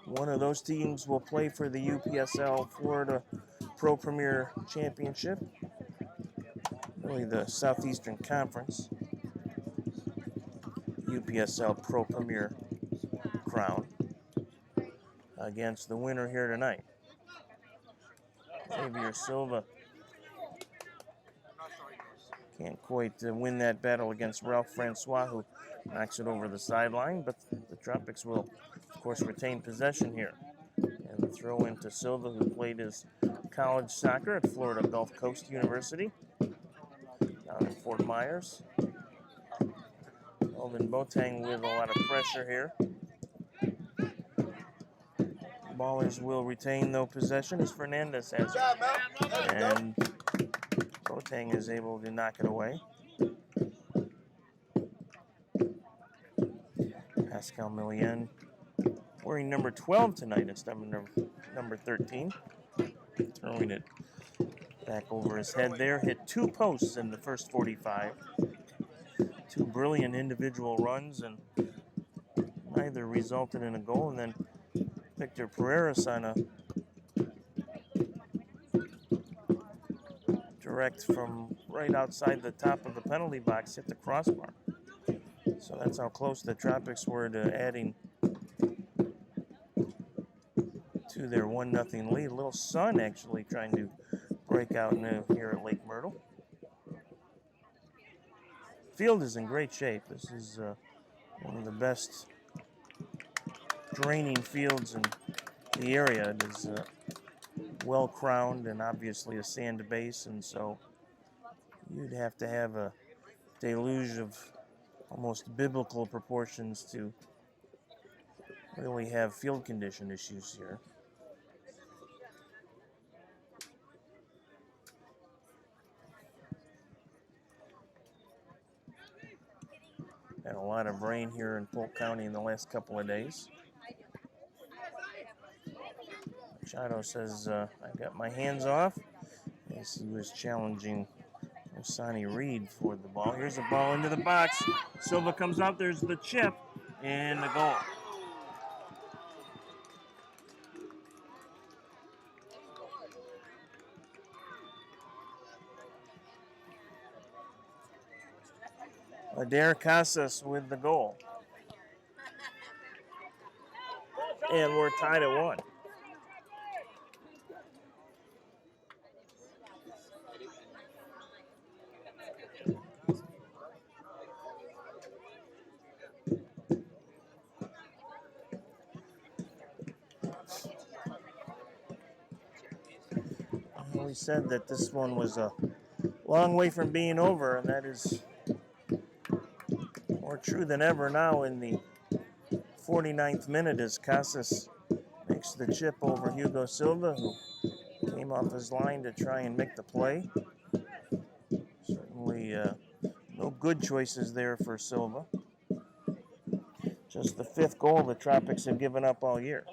one of those teams will play for the UPSL Florida Pro Premier Championship, really the Southeastern Conference UPSL Pro Premier crown, against the winner here tonight. Xavier Silva can't quite win that battle against Ralph Francois, who knocks it over the sideline, but the Tropics will, of course, retain possession here. And the throw into Silva, who played his college soccer at Florida Gulf Coast University down in Fort Myers. Elvin Boateng with a lot of pressure here. Ballers will retain, though, possession as Fernandez has it. And Boateng is able to knock it away. Pascal Millien wearing number 12 tonight instead of number 13. Throwing it back over his head there. Hit 2 posts in the first 45. 2 brilliant individual runs, and neither resulted in a goal. And then Victor Pereira's on a direct from right outside the top of the penalty box, hit the crossbar. So that's how close the Tropics were to adding to their 1-0 lead. Little sun actually trying to break out new here at Lake Myrtle. Field is in great shape. This is one of the best draining fields in the area. It is well crowned and obviously a sand base, and so you'd have to have a deluge of almost biblical proportions to really have field condition issues here. Had a lot of rain here in Polk County in the last couple of days. Machado says, I got my hands off, as he was challenging Sonny Reed for the ball. Here's the ball into the box. Silva comes out, there's the chip, and the goal. Adair Casas with the goal. And we're tied at 1. We said that this one was a long way from being over, and that is more true than ever now in the 49th minute as Casas makes the chip over Hugo Silva, who came off his line to try and make the play. Certainly no good choices there for Silva. Just the 5th goal the Tropics have given up all year.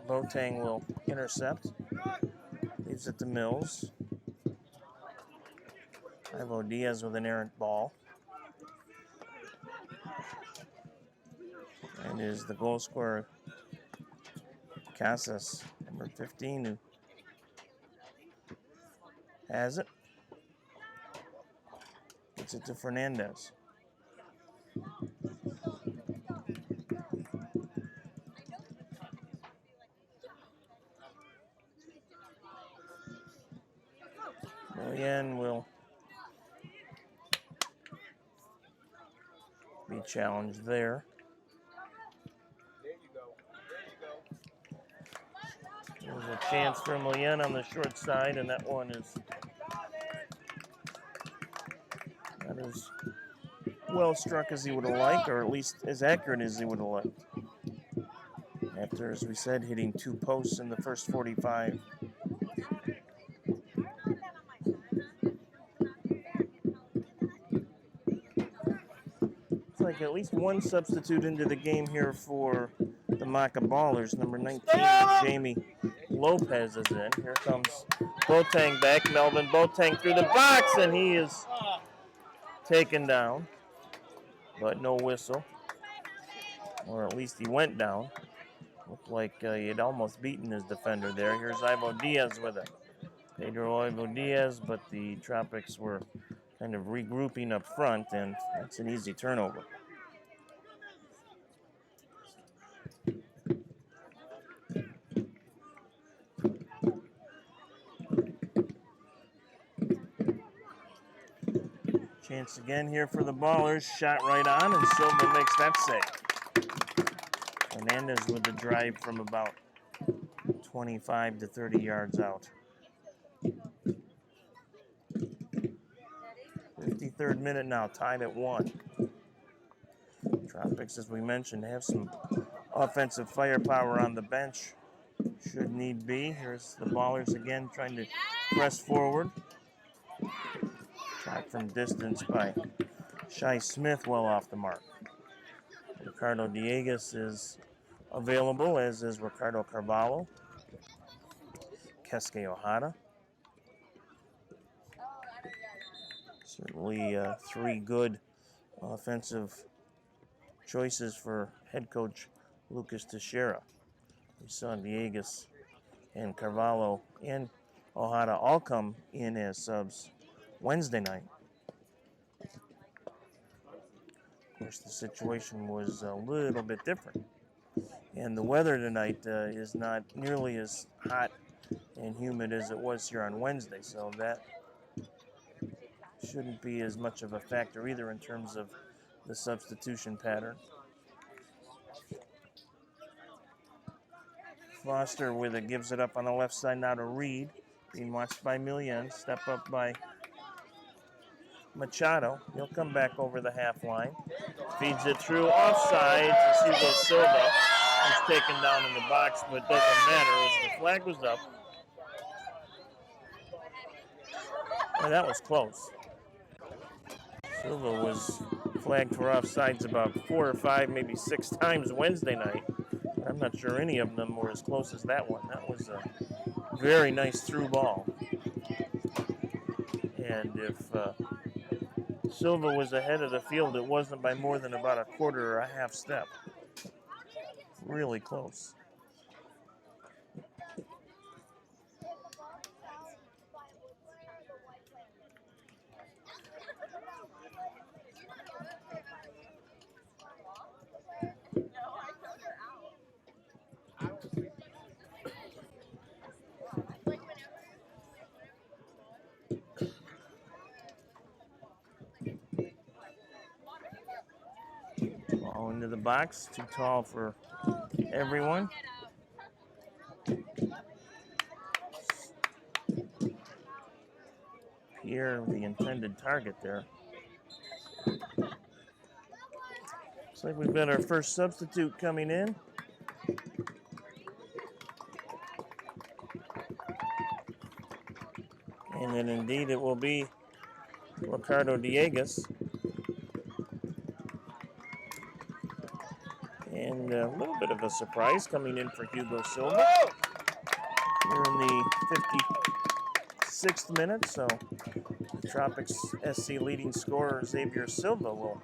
Boateng will intercept. Leaves it to Mills. Ivo Diaz with an errant ball. And is the goal scorer Casas, number 15, who has it. Gets it to Fernandez. Millian will be challenged there. There's a chance for Millian on the short side, and that one is not as well struck as he would have liked, or at least as accurate as he would have liked. After, as we said, hitting 2 posts in the first 45. Like at least one substitute into the game here for the Macca Ballers. Number 19, Jamie Lopez is in. Here comes Boateng back. Melvin Boateng through the box, and he is taken down, but no whistle. Or at least he went down. Looked like he had almost beaten his defender there. Here's Ivo Diaz with it. Pedro Ivo Diaz, but the Tropics were kind of regrouping up front, and that's an easy turnover. Chance again here for the Ballers. Shot right on, and Silva makes that save. Hernandez with the drive from about 25 to 30 yards out. 53rd minute now, tied at 1. Tropics, as we mentioned, have some offensive firepower on the bench, should need be. Here's the Ballers again trying to press forward. Shot from distance by Shai Smith, well off the mark. Ricardo Dieguez is available, as is Ricardo Carvalho. Kesuke Ohara. Certainly 3 good offensive choices for head coach Lucas Teixeira. We saw Dieguez and Carvalho and Ohara all come in as subs Wednesday night. Of course, the situation was a little bit different. And the weather tonight is not nearly as hot and humid as it was here on Wednesday, so that shouldn't be as much of a factor either in terms of the substitution pattern. Foster with it, gives it up on the left side now to Reed. Being watched by Millian. Step up by Machado. He'll come back over the half line. Feeds it through offsides as Hugo Silva is taken down in the box, but it doesn't matter as the flag was up. And that was close. Silva was flagged for offsides about 4 or 5, maybe 6 times Wednesday night. I'm not sure any of them were as close as that one. That was a very nice through ball. And if Silva was ahead of the field, it wasn't by more than about a quarter or a half step. Really close. Ball into the box, too tall for everyone. Pierre, the intended target there. Looks like we've got our first substitute coming in. And then indeed it will be Ricardo Dieguez. And a little bit of a surprise coming in for Hugo Silva. Here in the 56th minute, so the Tropics SC leading scorer Xavier Silva will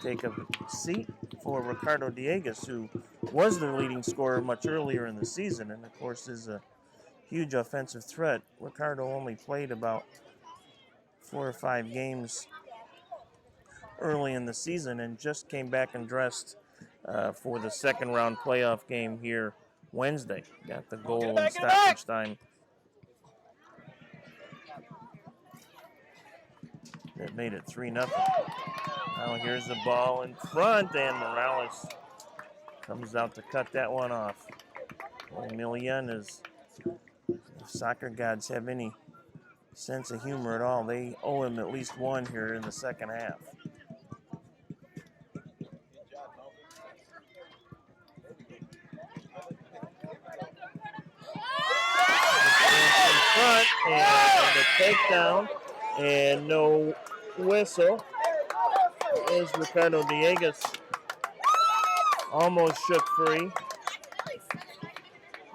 take a seat for Ricardo Dieguez, who was their leading scorer much earlier in the season, and of course is a huge offensive threat. Ricardo only played about 4 or 5 games early in the season and just came back and dressed for the second round playoff game here Wednesday. Got the goal in stoppage time that made it 3-0. Now here's the ball in front, and Morales comes out to cut that one off. Millian is, if soccer gods have any sense of humor at all, they owe him at least one here in the second half. Front and the takedown and no whistle as Ricardo Dieguez almost shook free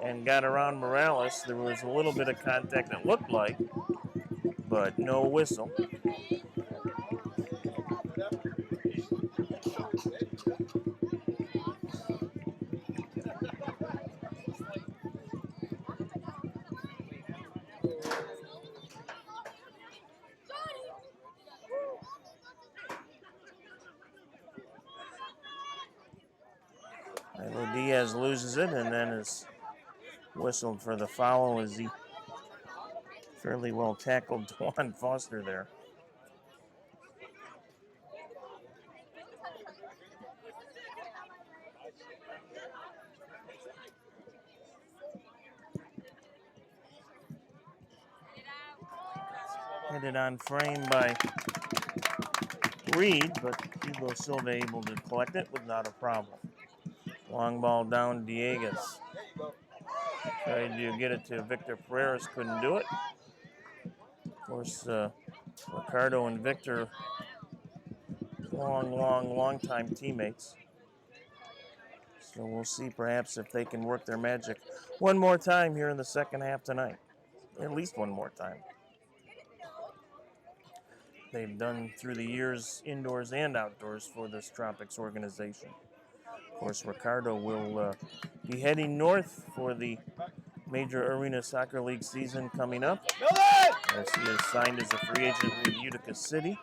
and got around Morales. There was a little bit of contact, it looked like, but no whistle. Diaz loses it and then is whistled for the foul as he fairly well tackled Juan Foster there. Headed on frame by Reed, but Hugo Silva able to collect it without a problem. Long ball down, Dieguez. Tried to get it to Victor Pereira, couldn't do it. Of course, Ricardo and Victor, long time teammates. So we'll see perhaps if they can work their magic one more time here in the second half tonight. At least one more time. They've done through the years indoors and outdoors for this Tropics organization. Of course, Ricardo will be heading north for the Major Arena Soccer League season coming up, as he is signed as a free agent with Utica City.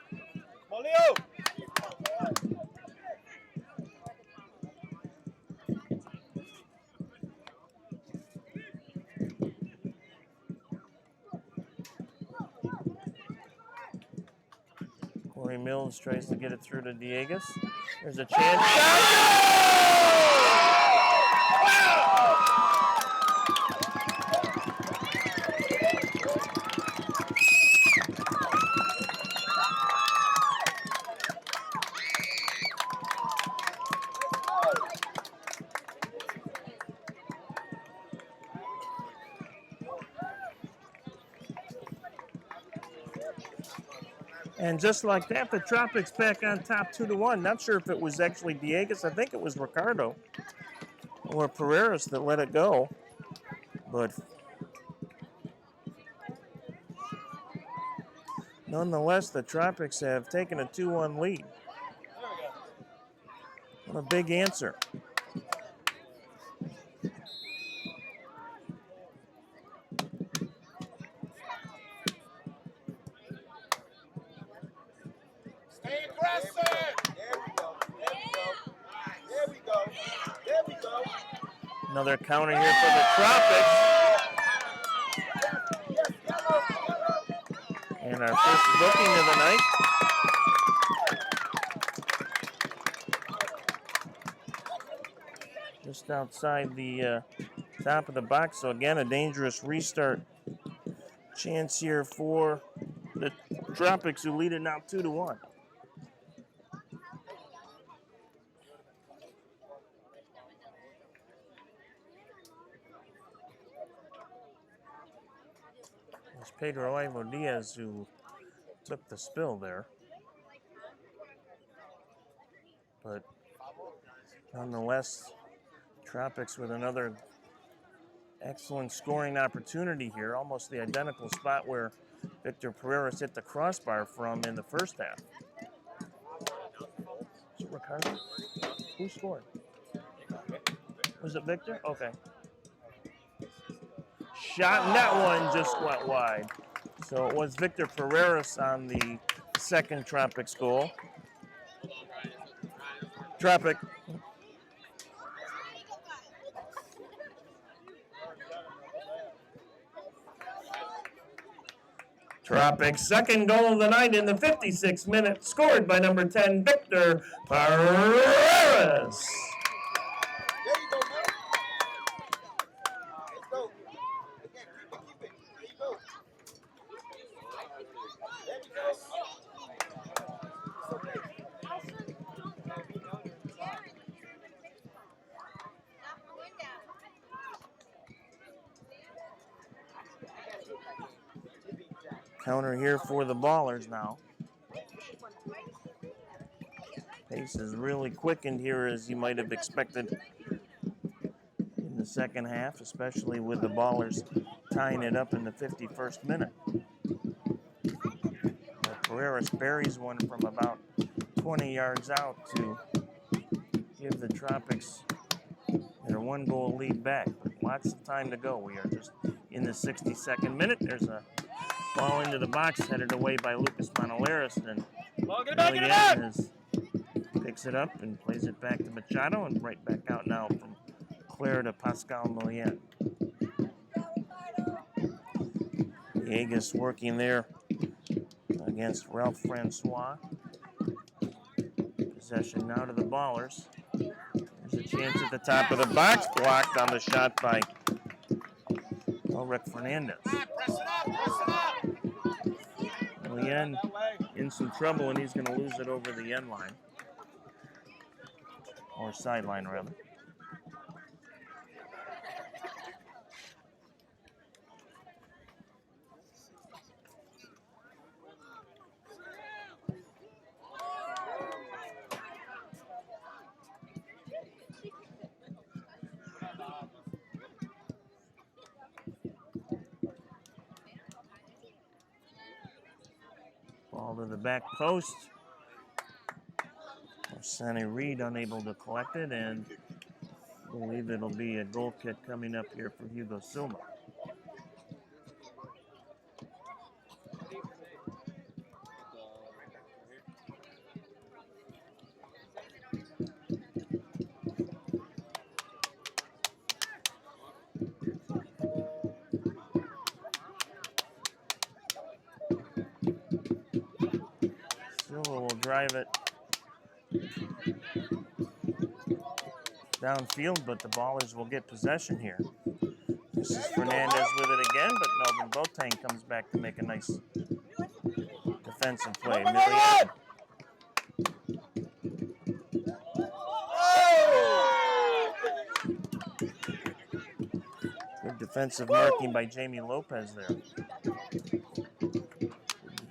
Corey Mills tries to get it through to Dieguez. There's a chance. And just like that, the Tropics back on top 2-1. Not sure if it was actually Dieguez. I think it was Ricardo or Pereiras that let it go. But nonetheless, the Tropics have taken a 2-1 lead. What a big answer. Stay aggressive. There we go. There we go. There we go. Another counter here for the Tropics. And our first booking of the night. Just outside the top of the box. So again, a dangerous restart chance here for the Tropics, who lead it now 2-1. It's Pedro Ivo Diaz who took the spill there. But nonetheless, Tropics with another excellent scoring opportunity here. Almost the identical spot where Victor Pereiras hit the crossbar from in the first half. Is it Ricardo? Who scored? Was it Victor? Okay. Shot, and that one just went wide. So it was Victor Pereiras on the second Tropics goal. Tropic. Tropics' second goal of the night in the 56th minute, scored by number 10, Victor Pereiras. There you go, man. Let's go. Again, keep it. There you go. There we go. Counter here for the Ballers now. Pace is really quickened here, as you might have expected in the second half, especially with the Ballers tying it up in the 51st minute. Pereiras buries one from about 20 yards out to give the Tropics their one-goal lead back. But lots of time to go. We are just in the 62nd minute. There's a ball into the box, headed away by Lucas Monolaris, and picks it up and plays it back to Machado, and right back out now from Claire to Pascal Millien. Dieguez working there against Ralph Francois. Possession now to the Ballers. There's a chance at the top of the box, blocked on the shot by Ulrich Fernandez. Millien in some trouble, and he's going to lose it over the end line. Or sideline, rather. Ball to the back post. Sonny Reed unable to collect it, and I believe it'll be a goal kick coming up here for Hugo Silva. Silva will drive it downfield, but the Ballers will get possession here. This is Fernandez with it again, but Melvin Boateng comes back to make a nice defensive play. Millien. Good defensive marking by Jamie Lopez there.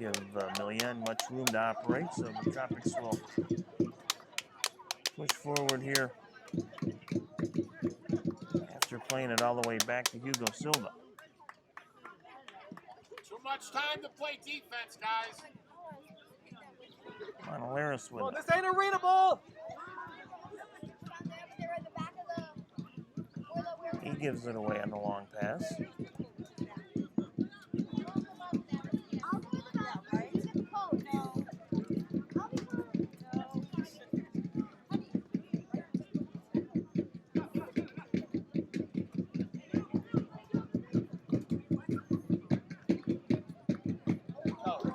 give Millian much room to operate, so the Tropics will push forward here after playing it all the way back to Hugo Silva. Too much time to play defense, guys. Monolaris with it. This ain't arena ball. He gives it away on the long pass.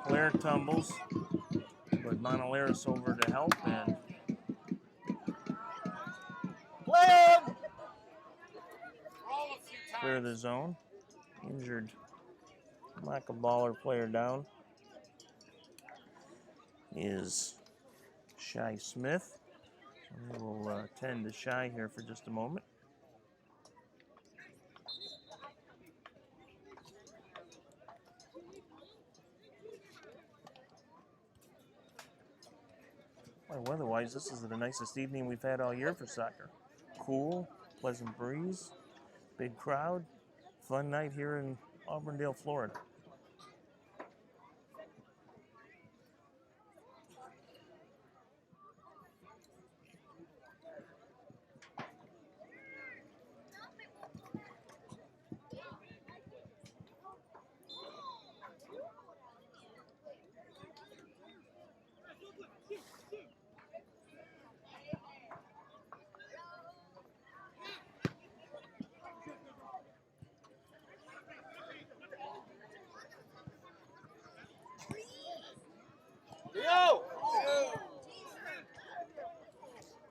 Blair tumbles, but Monolaris over to help and clear the zone. Injured Macca baller player down is Shy Smith. We will tend to Shy here for just a moment. Well, weather-wise, this is the nicest evening we've had all year for soccer. Cool, pleasant breeze, big crowd, fun night here in Auburndale, Florida.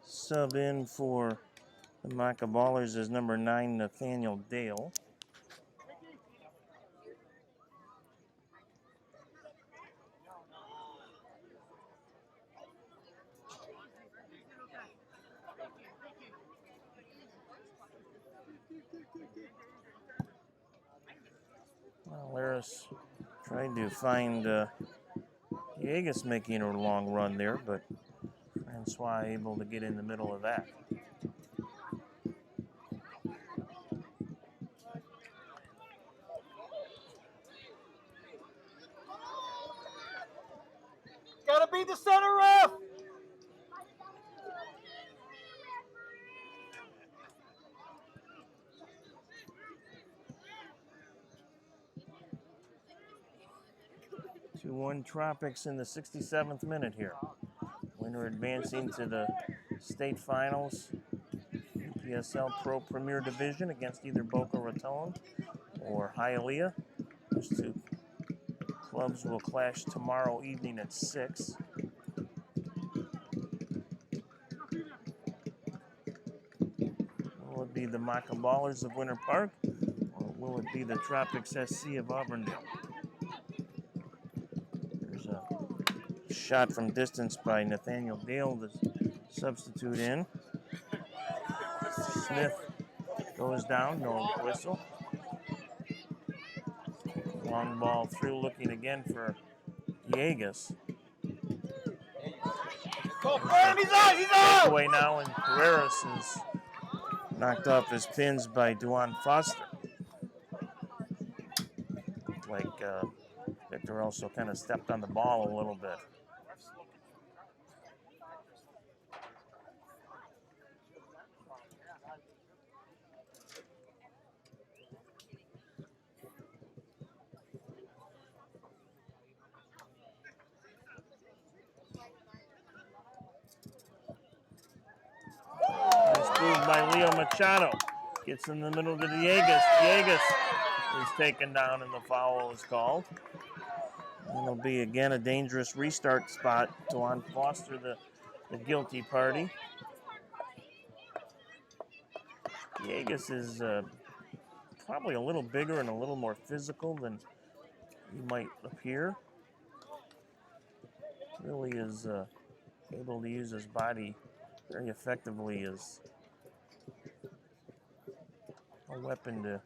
Sub in for the Macca Ballers is number 9, Nathaniel Dale. Well, Laris tried to find Yeagus making a long run there, but Francois able to get in the middle of that. Gotta be the center ref. 2-1 Tropics in the 67th minute here. Winner advancing to the state finals, UPSL Pro Premier Division against either Boca Raton or Hialeah. Those two clubs will clash tomorrow evening at 6. Will it be the Macca Ballers of Winter Park, or will it be the Tropics SC of Auburndale? There's a shot from distance by Nathaniel Dale, the substitute in. Smith goes down, no whistle. Long ball through, looking again for Yeagus. He's out! Away now, and Carreras is knocked off his pins by Duan Foster. Like Victor also kind of stepped on the ball a little bit. By Leo Machado. Gets in the middle to Yeagus. Yeagus is taken down and the foul is called. And it'll be again a dangerous restart spot. Duan Foster, the guilty party. Yeagus is probably a little bigger and a little more physical than he might appear. Really is able to use his body very effectively as a weapon to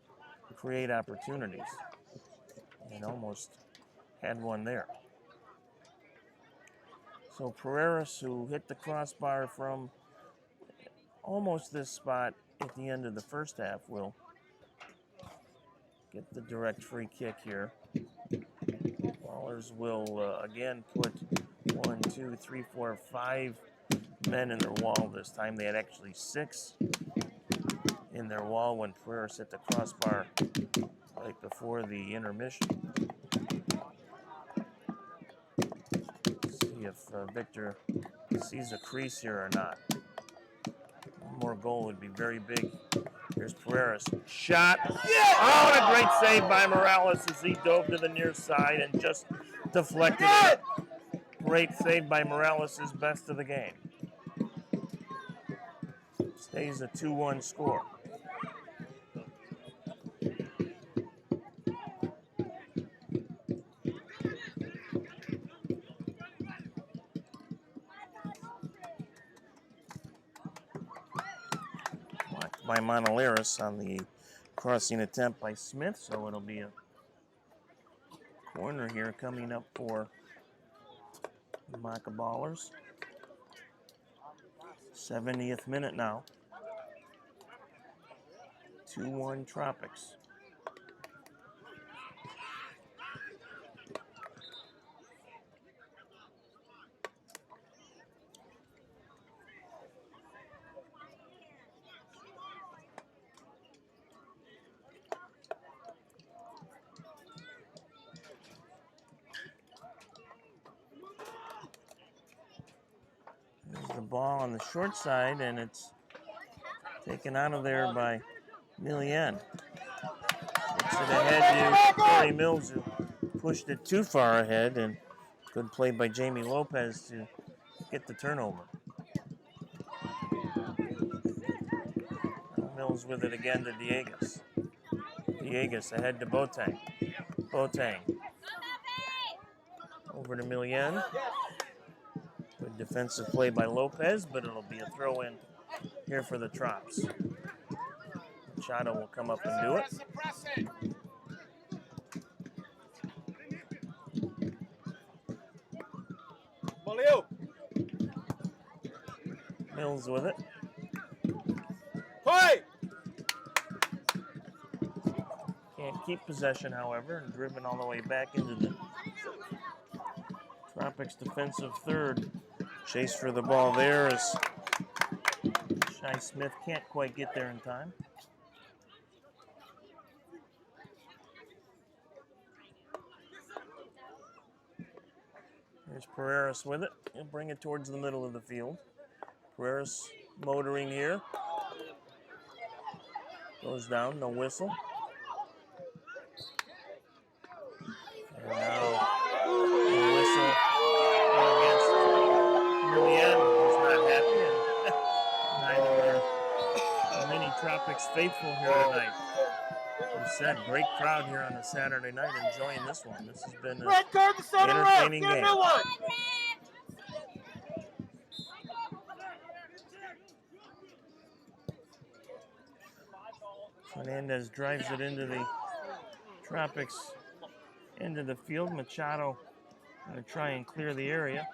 create opportunities, and almost had one there. So Pereiras, who hit the crossbar from almost this spot at the end of the first half, will get the direct free kick here. Ballers will again put 1, 2, 3, 4, 5 men in their wall this time. They had actually 6 in their wall when Pereiras hit the crossbar right before the intermission. See if Victor sees a crease here or not. One more goal would be very big. Here's Pereiras. Shot. Yeah! Oh, and a great save by Morales as he dove to the near side and just deflected it. Great save by Morales, his best of the game. Stays a 2-1 score. Blocked by Monoliris on the crossing attempt by Smith, so it'll be a corner here coming up for the Macca Ballers. 70th minute now. 2-1 Tropics. There's the ball on the short side, and it's taken out of there by Millien. Gets it ahead to Corey Mills, who pushed it too far ahead, and good play by Jamie Lopez to get the turnover. Mills with it again to Diegas. Diegas ahead to Boateng. Boateng. Over to Millien. Good defensive play by Lopez, but it'll be a throw-in here for the Trops. Machado will come up and do it. Mills with it. Can't keep possession, however, and driven all the way back into the Tropics defensive third. Chase for the ball there as Shai Smith can't quite get there in time. Here's Pereiras with it. He'll bring it towards the middle of the field. Pereiras motoring here. Goes down, no whistle. And now the whistle against Millien, who's not happy, and neither are many Tropics faithful here tonight. As I said, great crowd here on a Saturday night enjoying this one. This has been an entertaining game. Fernandez drives it into the Tropics into the field. Machado going to try and clear the area.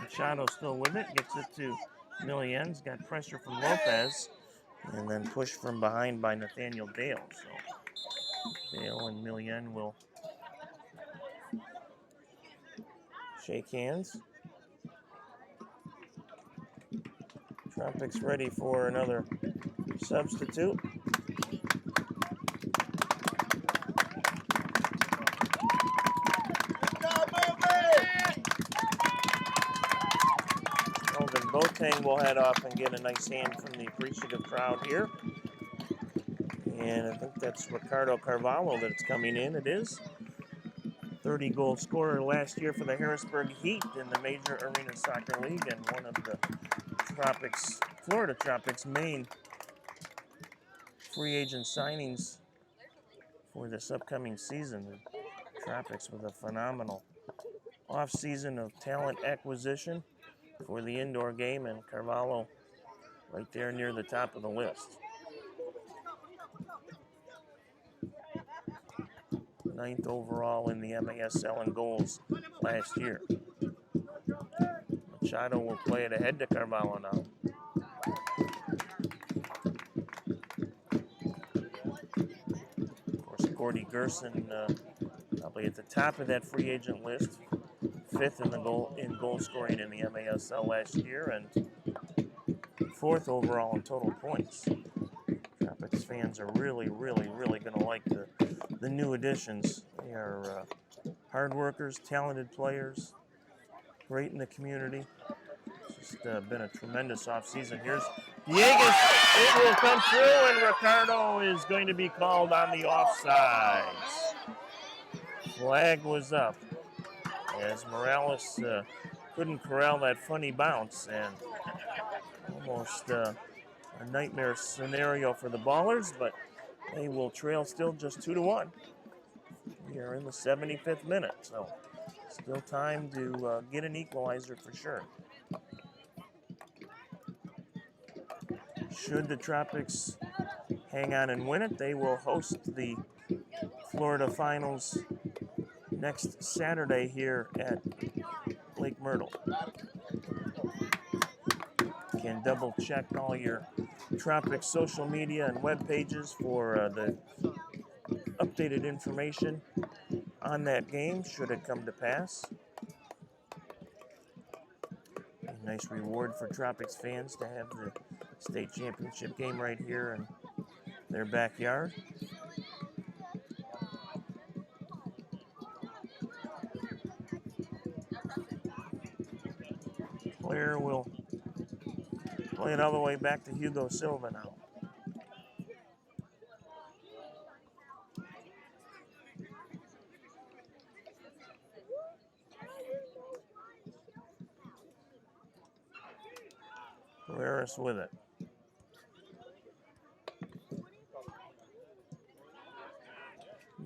Machado still with it, gets it to Millien's, got pressure from Lopez, and then pushed from behind by Nathaniel Dale. So Dale and Millien will shake hands. Tropics ready for another substitute. Boateng will head off and get a nice hand from the appreciative crowd here. And I think that's Ricardo Carvalho that's coming in. It is. 30-goal scorer last year for the Harrisburg Heat in the Major Arena Soccer League, and one of the Tropics, Florida Tropics' main free agent signings for this upcoming season. The Tropics with a phenomenal off-season of talent acquisition for the indoor game, and Carvalho right there near the top of the list. 9th overall in the MASL in goals last year. Machado will play it ahead to Carvalho now. Of course, Gordy Gerson probably at the top of that free agent list, 5th in the goal scoring in the MASL last year, and 4th overall in total points. Tropics fans are really going to like the new additions. They are hard workers, talented players, great in the community. It's just been a tremendous offseason. Here's Villegas. It will come through, and Ricardo is going to be called on the offsides. Flag was up as Morales couldn't corral that funny bounce, and almost a nightmare scenario for the Ballers, but they will trail still just 2-1. We are in the 75th minute, so still time to get an equalizer for sure. Should the Tropics hang on and win it, they will host the Florida Finals next Saturday here at Lake Myrtle. You can double check all your Tropics social media and web pages for the updated information on that game, should it come to pass. A nice reward for Tropics fans to have the state championship game right here in their backyard. Player will play it all the way back to Hugo Silva now. Barreras with it.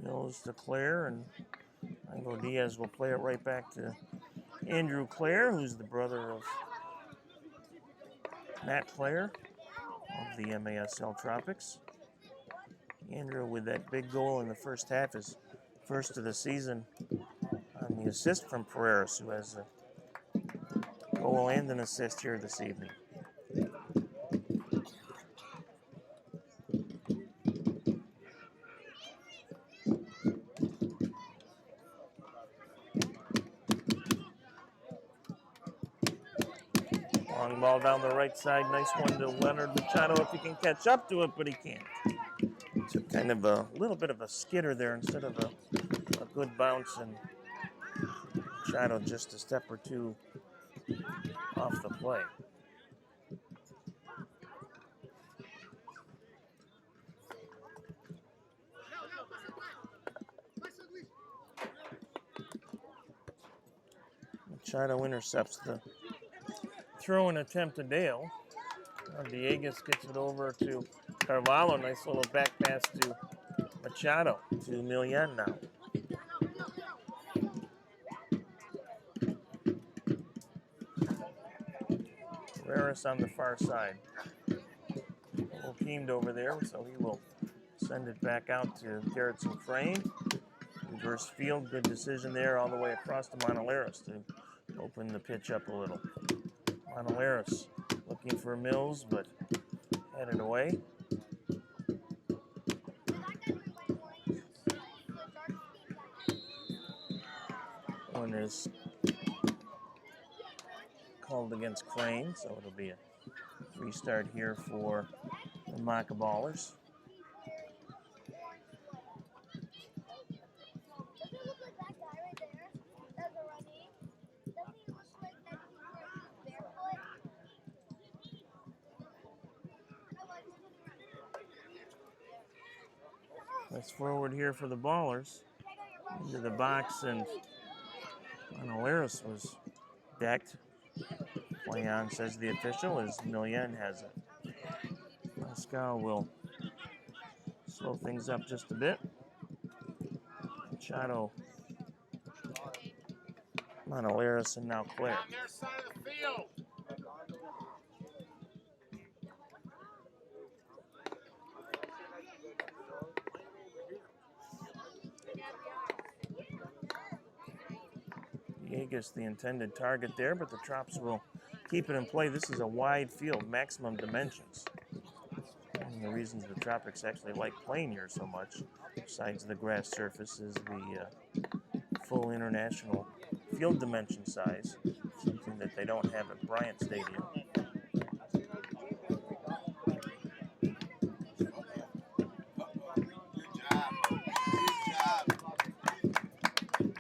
Mills to Claire, and Mango Diaz will play it right back to Andrew Clare, who's the brother of Matt Clare of the MASL Tropics. Andrew with that big goal in the first half, his first of the season, on the assist from Pereira, who has a goal and an assist here this evening. Long ball down the right side. Nice one to Leonard Machado if he can catch up to it, but he can't. Took kind of a little bit of a skitter there instead of a good bounce, and Machado just a step or two off the play. Machado intercepts the throw and attempt to Dale. Villegas gets it over to Carvalho. Nice little back pass to Machado, to Milian now. Barreras on the far side. A little teamed over there, so he will send it back out to Gerritsen Frame. Reverse field, good decision there all the way across to Monolaris to open the pitch up a little. Monolaris looking for Mills, but headed away. One is called against Crane, so it'll be a restart here for the Macca Ballers. Let's forward here for the Ballers. Into the box, and Monolaris was decked. Play on, says the official, as Milian has it. Pascal will slow things up just a bit. Machado, Monolaris, and now Claire. On their side of the field. Vegas the intended target there, but the Trops will keep it in play. This is a wide field, maximum dimensions. One of the reasons the Tropics actually like playing here so much, besides the grass surface, is the full international field dimension size, something that they don't have at Bryant Stadium.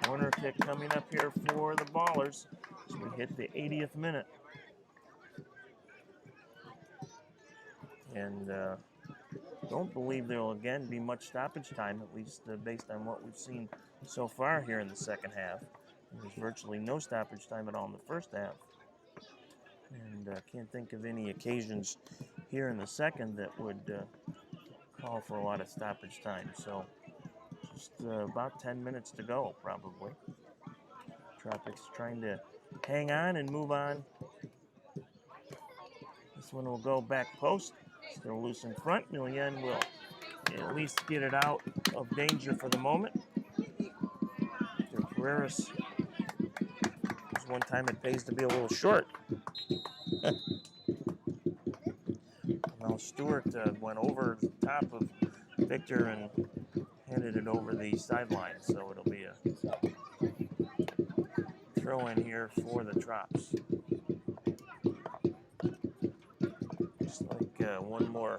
Corner kick coming up here for the Ballers as we hit the 80th minute. And don't believe there will again be much stoppage time, at least based on what we've seen so far here in the second half. There's virtually no stoppage time at all in the first half. And can't think of any occasions here in the second that would call for a lot of stoppage time. So just about 10 minutes to go, probably. Tropics trying to hang on and move on. This one will go back post. Still loose in front. Milian will at least get it out of danger for the moment. Pereira's, there's one time it pays to be a little short. Well, Stewart went over the top of Victor and handed it over the sideline, so it'll be a throw in here for the Trops. Just like one more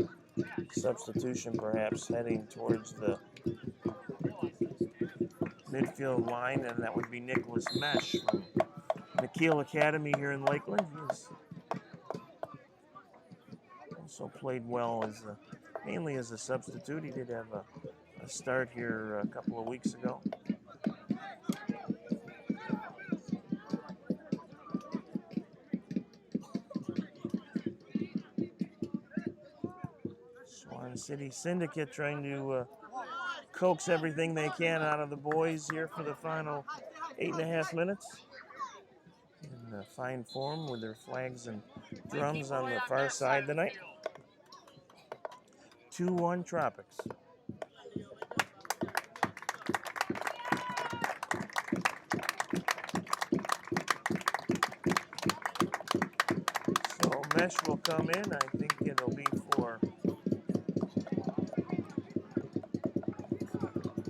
substitution perhaps heading towards the midfield line, and that would be Nicholas Mesh from McKeel Academy here in Lakeland. He's also played well as mainly as a substitute. He did have a start here a couple of weeks ago. Swan City Syndicate trying to coax everything they can out of the boys here for the final 8.5 minutes. In fine form with their flags and drums on the far side tonight. 2-1 Tropics. So Mesh will come in. I think it'll be for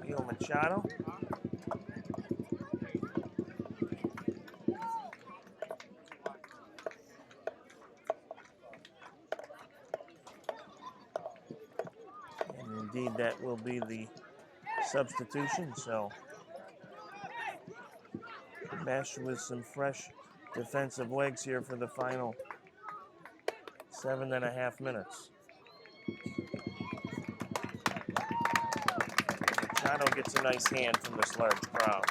Leo Machado. And indeed, that will be the substitution. So Mesh with some fresh defensive legs here for the final 7.5 minutes. Machado gets a nice hand from this large crowd.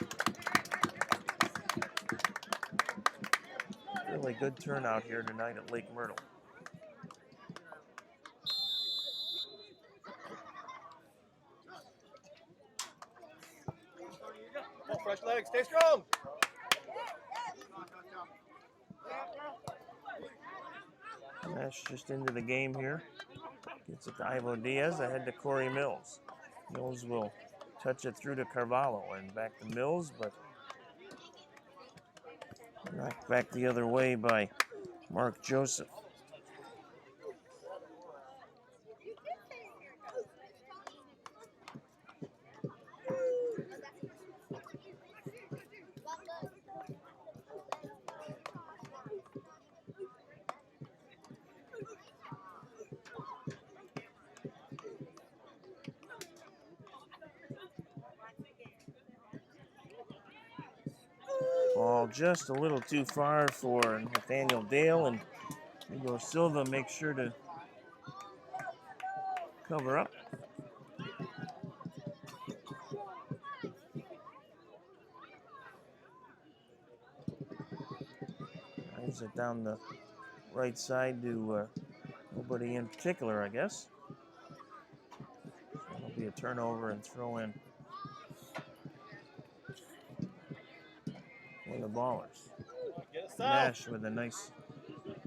Really good turnout here tonight at Lake Myrtle. Fresh legs, stay strong. Mesh just into the game here. Gets it to Ivo Diaz, ahead to Corey Mills. Mills will touch it through to Carvalho and back to Mills, but knocked back the other way by Mark Joseph. Ball just a little too far for Nathaniel Dale, and Hugo Silva makes sure to cover up. Drives it down the right side to nobody in particular, I guess. So it'll be a turnover and throw in for the Ballers. Nash with a nice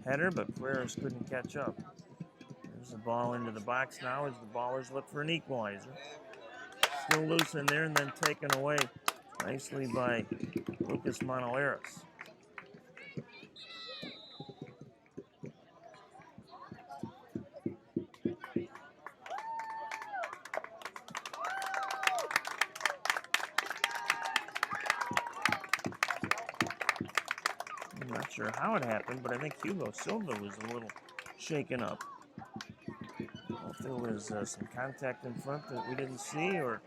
header, but Pereira's couldn't catch up. There's the ball into the box now as the Ballers look for an equalizer. Still loose in there and then taken away nicely by Lucas Monaleras. I'm not sure how it happened, but I think Hugo Silva was a little shaken up. If there was some contact in front that we didn't see, or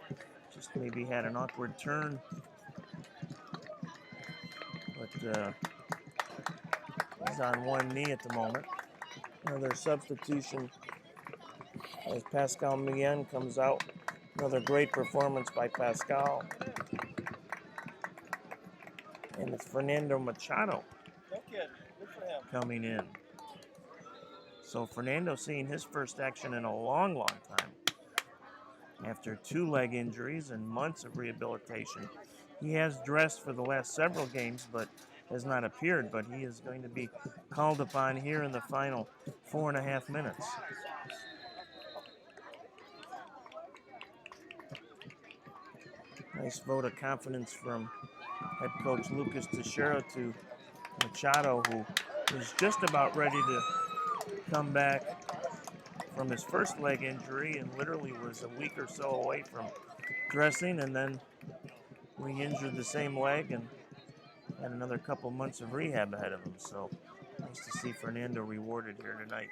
just maybe had an awkward turn. But he's on one knee at the moment. Another substitution as Pascal Mien comes out. Another great performance by Pascal. And it's Fernando Machado coming in. So Fernando seeing his first action in a long, long time. After 2 leg injuries and months of rehabilitation. He has dressed for the last several games, but has not appeared. But he is going to be called upon here in the final 4.5 minutes. Nice vote of confidence from head coach Lucas Teixeira to Machado, who is just about ready to come back from his first leg injury and literally was a week or so away from dressing, and then re-injured the same leg and had another couple months of rehab ahead of him. So nice to see Fernando rewarded here tonight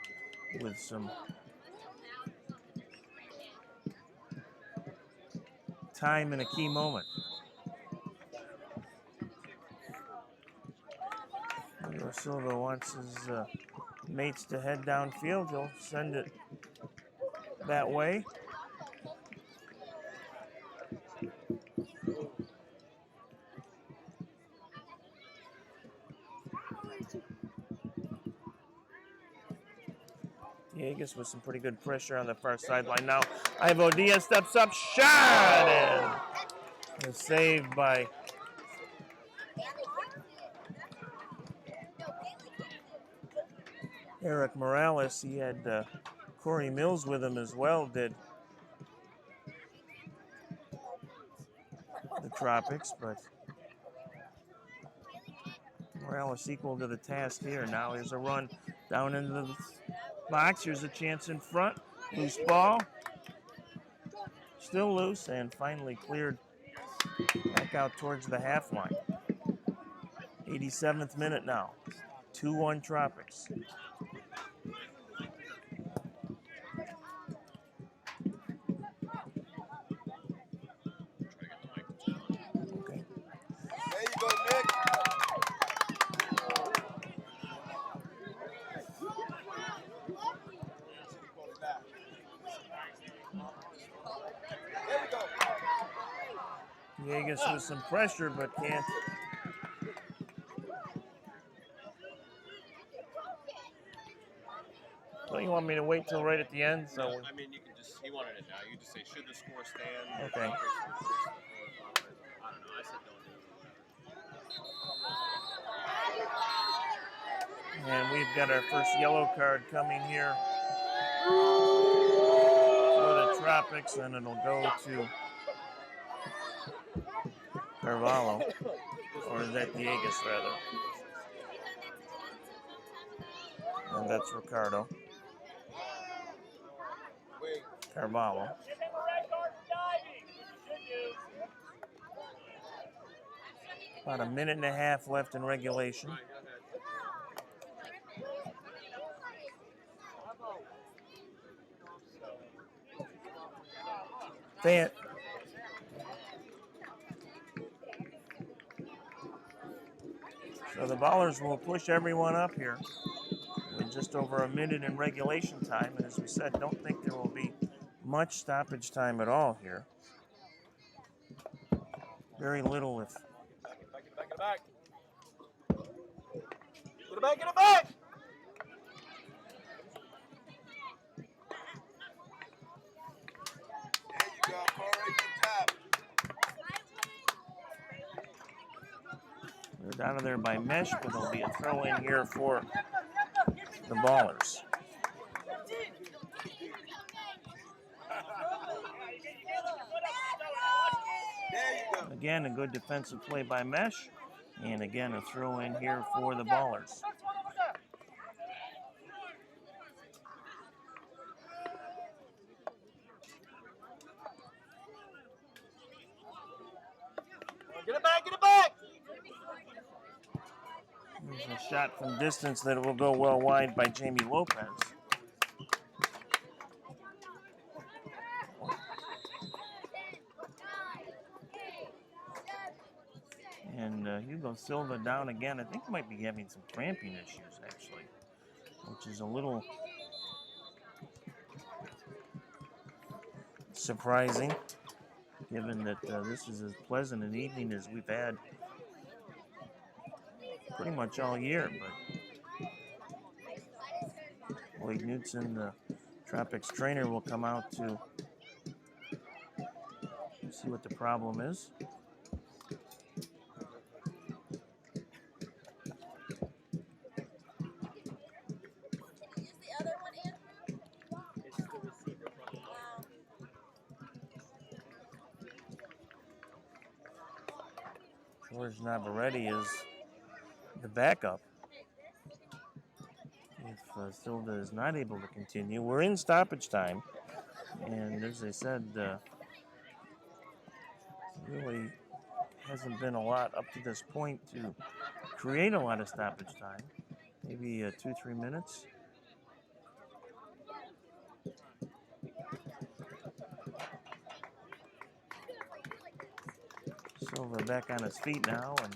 with some time in a key moment. Hugo Silva wants his mates to head downfield. He'll send it that way. Diegas with some pretty good pressure on the far sideline. Now Ivo Diaz steps up, shot, and is saved by Eric Morales. He had Corey Mills with him as well, did the Tropics, but Morales equal to the task here. Now here's a run down into the box. Here's a chance in front. Loose ball. Still loose and finally cleared back out towards the half line. 87th minute now. 2-1 Tropics. Okay. There you go, Nick. Diegas with some pressure, but can't. Don't you want me to wait till right at the end? So No, I mean, you can just, he wanted it now. You can just say, should the score stand? Okay. I don't know. I said don't do it. And we've got our first yellow card coming here for the Tropics, and it'll go to Carvalho, or is that Diegas rather? And that's Ricardo. Carvalho. About a minute and a half left in regulation. Fan. So the Ballers will push everyone up here with just over a minute in regulation time. And as we said, don't think there will be much stoppage time at all here. Very little, if. Back. Put it back in the back. There you go, Corey, good tap. They're down in there by mesh, but there'll be a throw in here for the Ballers. There you go. Again, a good defensive play by mesh. And again, a throw in here for the Ballers. Get it back, get it back! There's a shot from distance that will go well wide by Jamie Lopez. And Hugo Silva down again. I think he might be having some cramping issues, actually, which is a little surprising, given that this is as pleasant an evening as we've had pretty much all year. But Blake Knudsen, the Tropics trainer, will come out to see what the problem is. George Navarrete is the backup. If Silva is not able to continue, we're in stoppage time. And as I said, really hasn't been a lot up to this point to create a lot of stoppage time. Maybe 2-3 minutes. Silva back on his feet now, and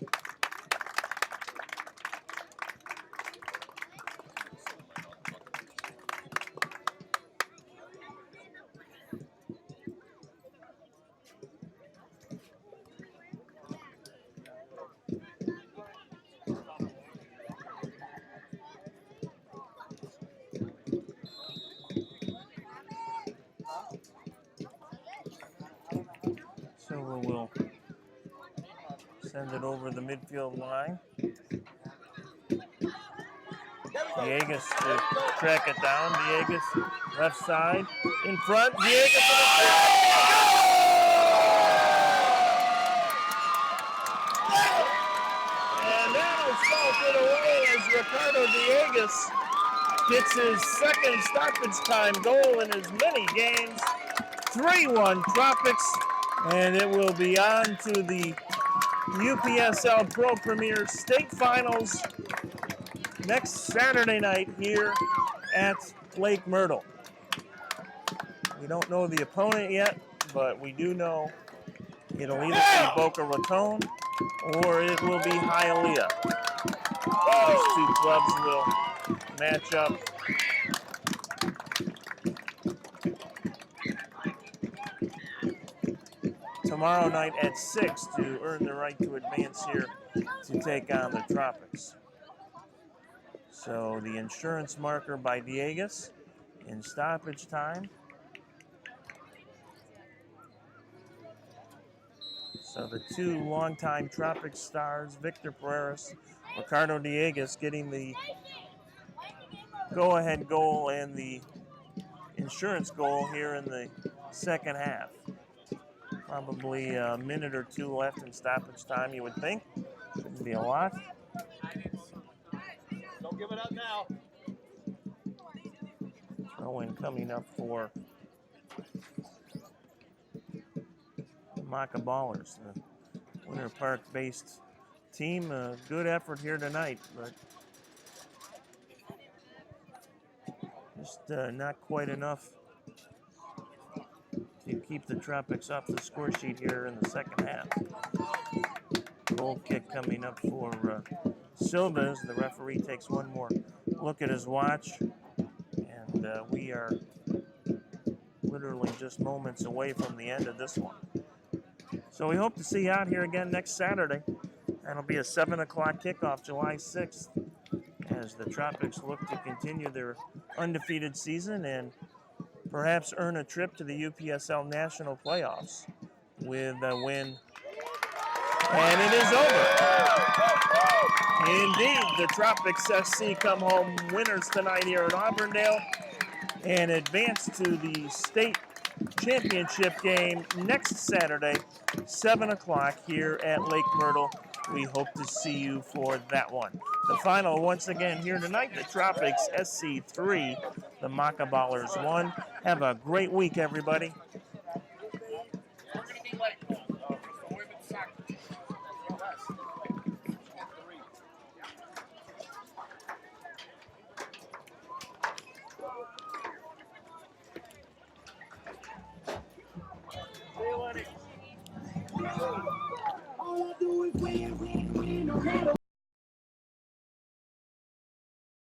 Silva will send it over the midfield line. Villegas to track it down. Villegas left side, in front. Villegas to the shot. And that'll salt it away as Ricardo Villegas gets his second stoppage time goal in as many games. 3-1 Tropics, and it will be on to the UPSL Pro Premier State Finals next Saturday night here at Lake Myrtle. We don't know the opponent yet, but we do know it'll either be Boca Raton or it will be Hialeah. These two clubs will match up. Tomorrow night at 6 to earn the right to advance here to take on the Tropics. So the insurance marker by Villegas in stoppage time. So the two longtime Tropics stars, Victor Pereras, Ricardo Villegas, getting the go-ahead goal and the insurance goal here in the second half. Probably a minute or two left in stoppage time, you would think. Shouldn't be a lot. Don't give it up now. Throw in coming up for the Macca Ballers, the Winter Park-based team. A good effort here tonight, but just not quite enough to keep the Tropics off the score sheet here in the second half. Goal kick coming up for Silva as the referee takes one more look at his watch. And we are literally just moments away from the end of this one. So we hope to see you out here again next Saturday. That'll be a 7 o'clock kickoff, July 6th, as the Tropics look to continue their undefeated season and perhaps earn a trip to the UPSL National Playoffs with a win. And it is over. Indeed, the Tropics SC come home winners tonight here at Auburndale and advance to the state championship game next Saturday, 7 o'clock here at Lake Myrtle. we hope to see you for that one. The final, once again, here tonight, the Tropics SC 3, the Macca Ballers 1. Have a great week, everybody. We're going to be late. For women's soccer. All I do is win, win, win, no matter